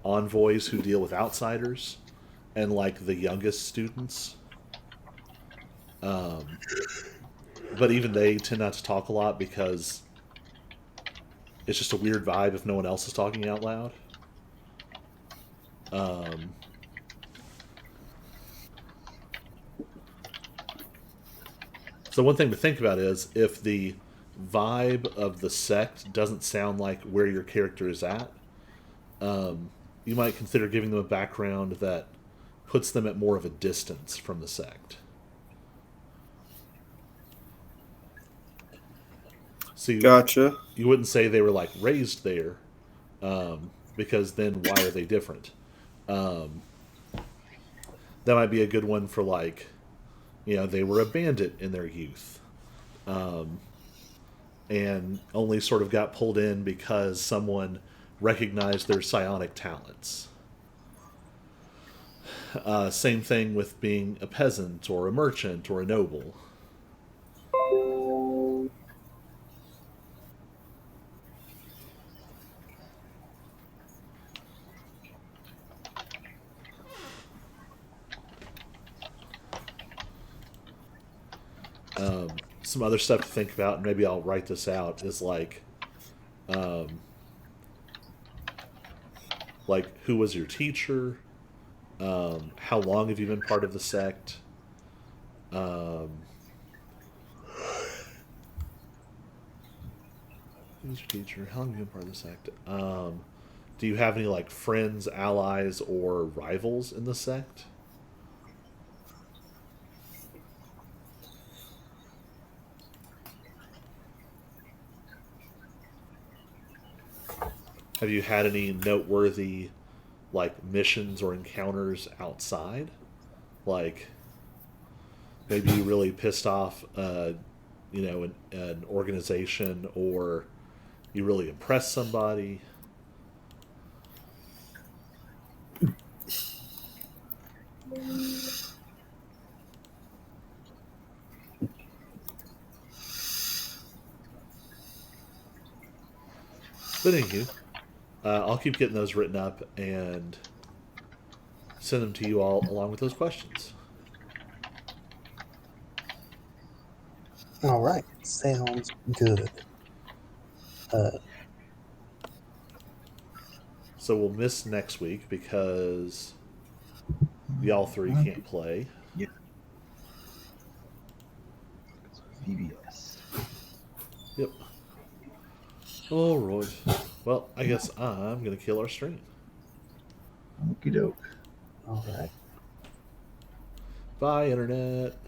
envoys who deal with outsiders and, like, the youngest students. But even they tend not to talk a lot because it's just a weird vibe if no one else is talking out loud. So one thing to think about is if the vibe of the sect doesn't sound like where your character is at, you might consider giving them a background that puts them at more of a distance from the sect. So Gotcha. you wouldn't say they were like raised there, because then why are they different? That might be a good one for like, they were a bandit in their youth, and only sort of got pulled in because someone recognized their psionic talents. Same thing with being a peasant or a merchant or a noble. some other stuff to think about, and maybe I'll write this out, is like who was your teacher? How long have you been part of the sect? Who's your teacher? How long have you been part of the sect? Do you have any like friends, allies, or rivals in the sect? Have you had any noteworthy like missions or encounters outside? Like maybe you really pissed off an organization, or you really impressed somebody. But anywho, I'll keep getting those written up and send them to you all along with those questions. All right, sounds good. So we'll miss next week because y'all three can't play. VBS. Yep. All right. Well, I guess I'm gonna kill our stream. Okie doke. All right. Bye, internet.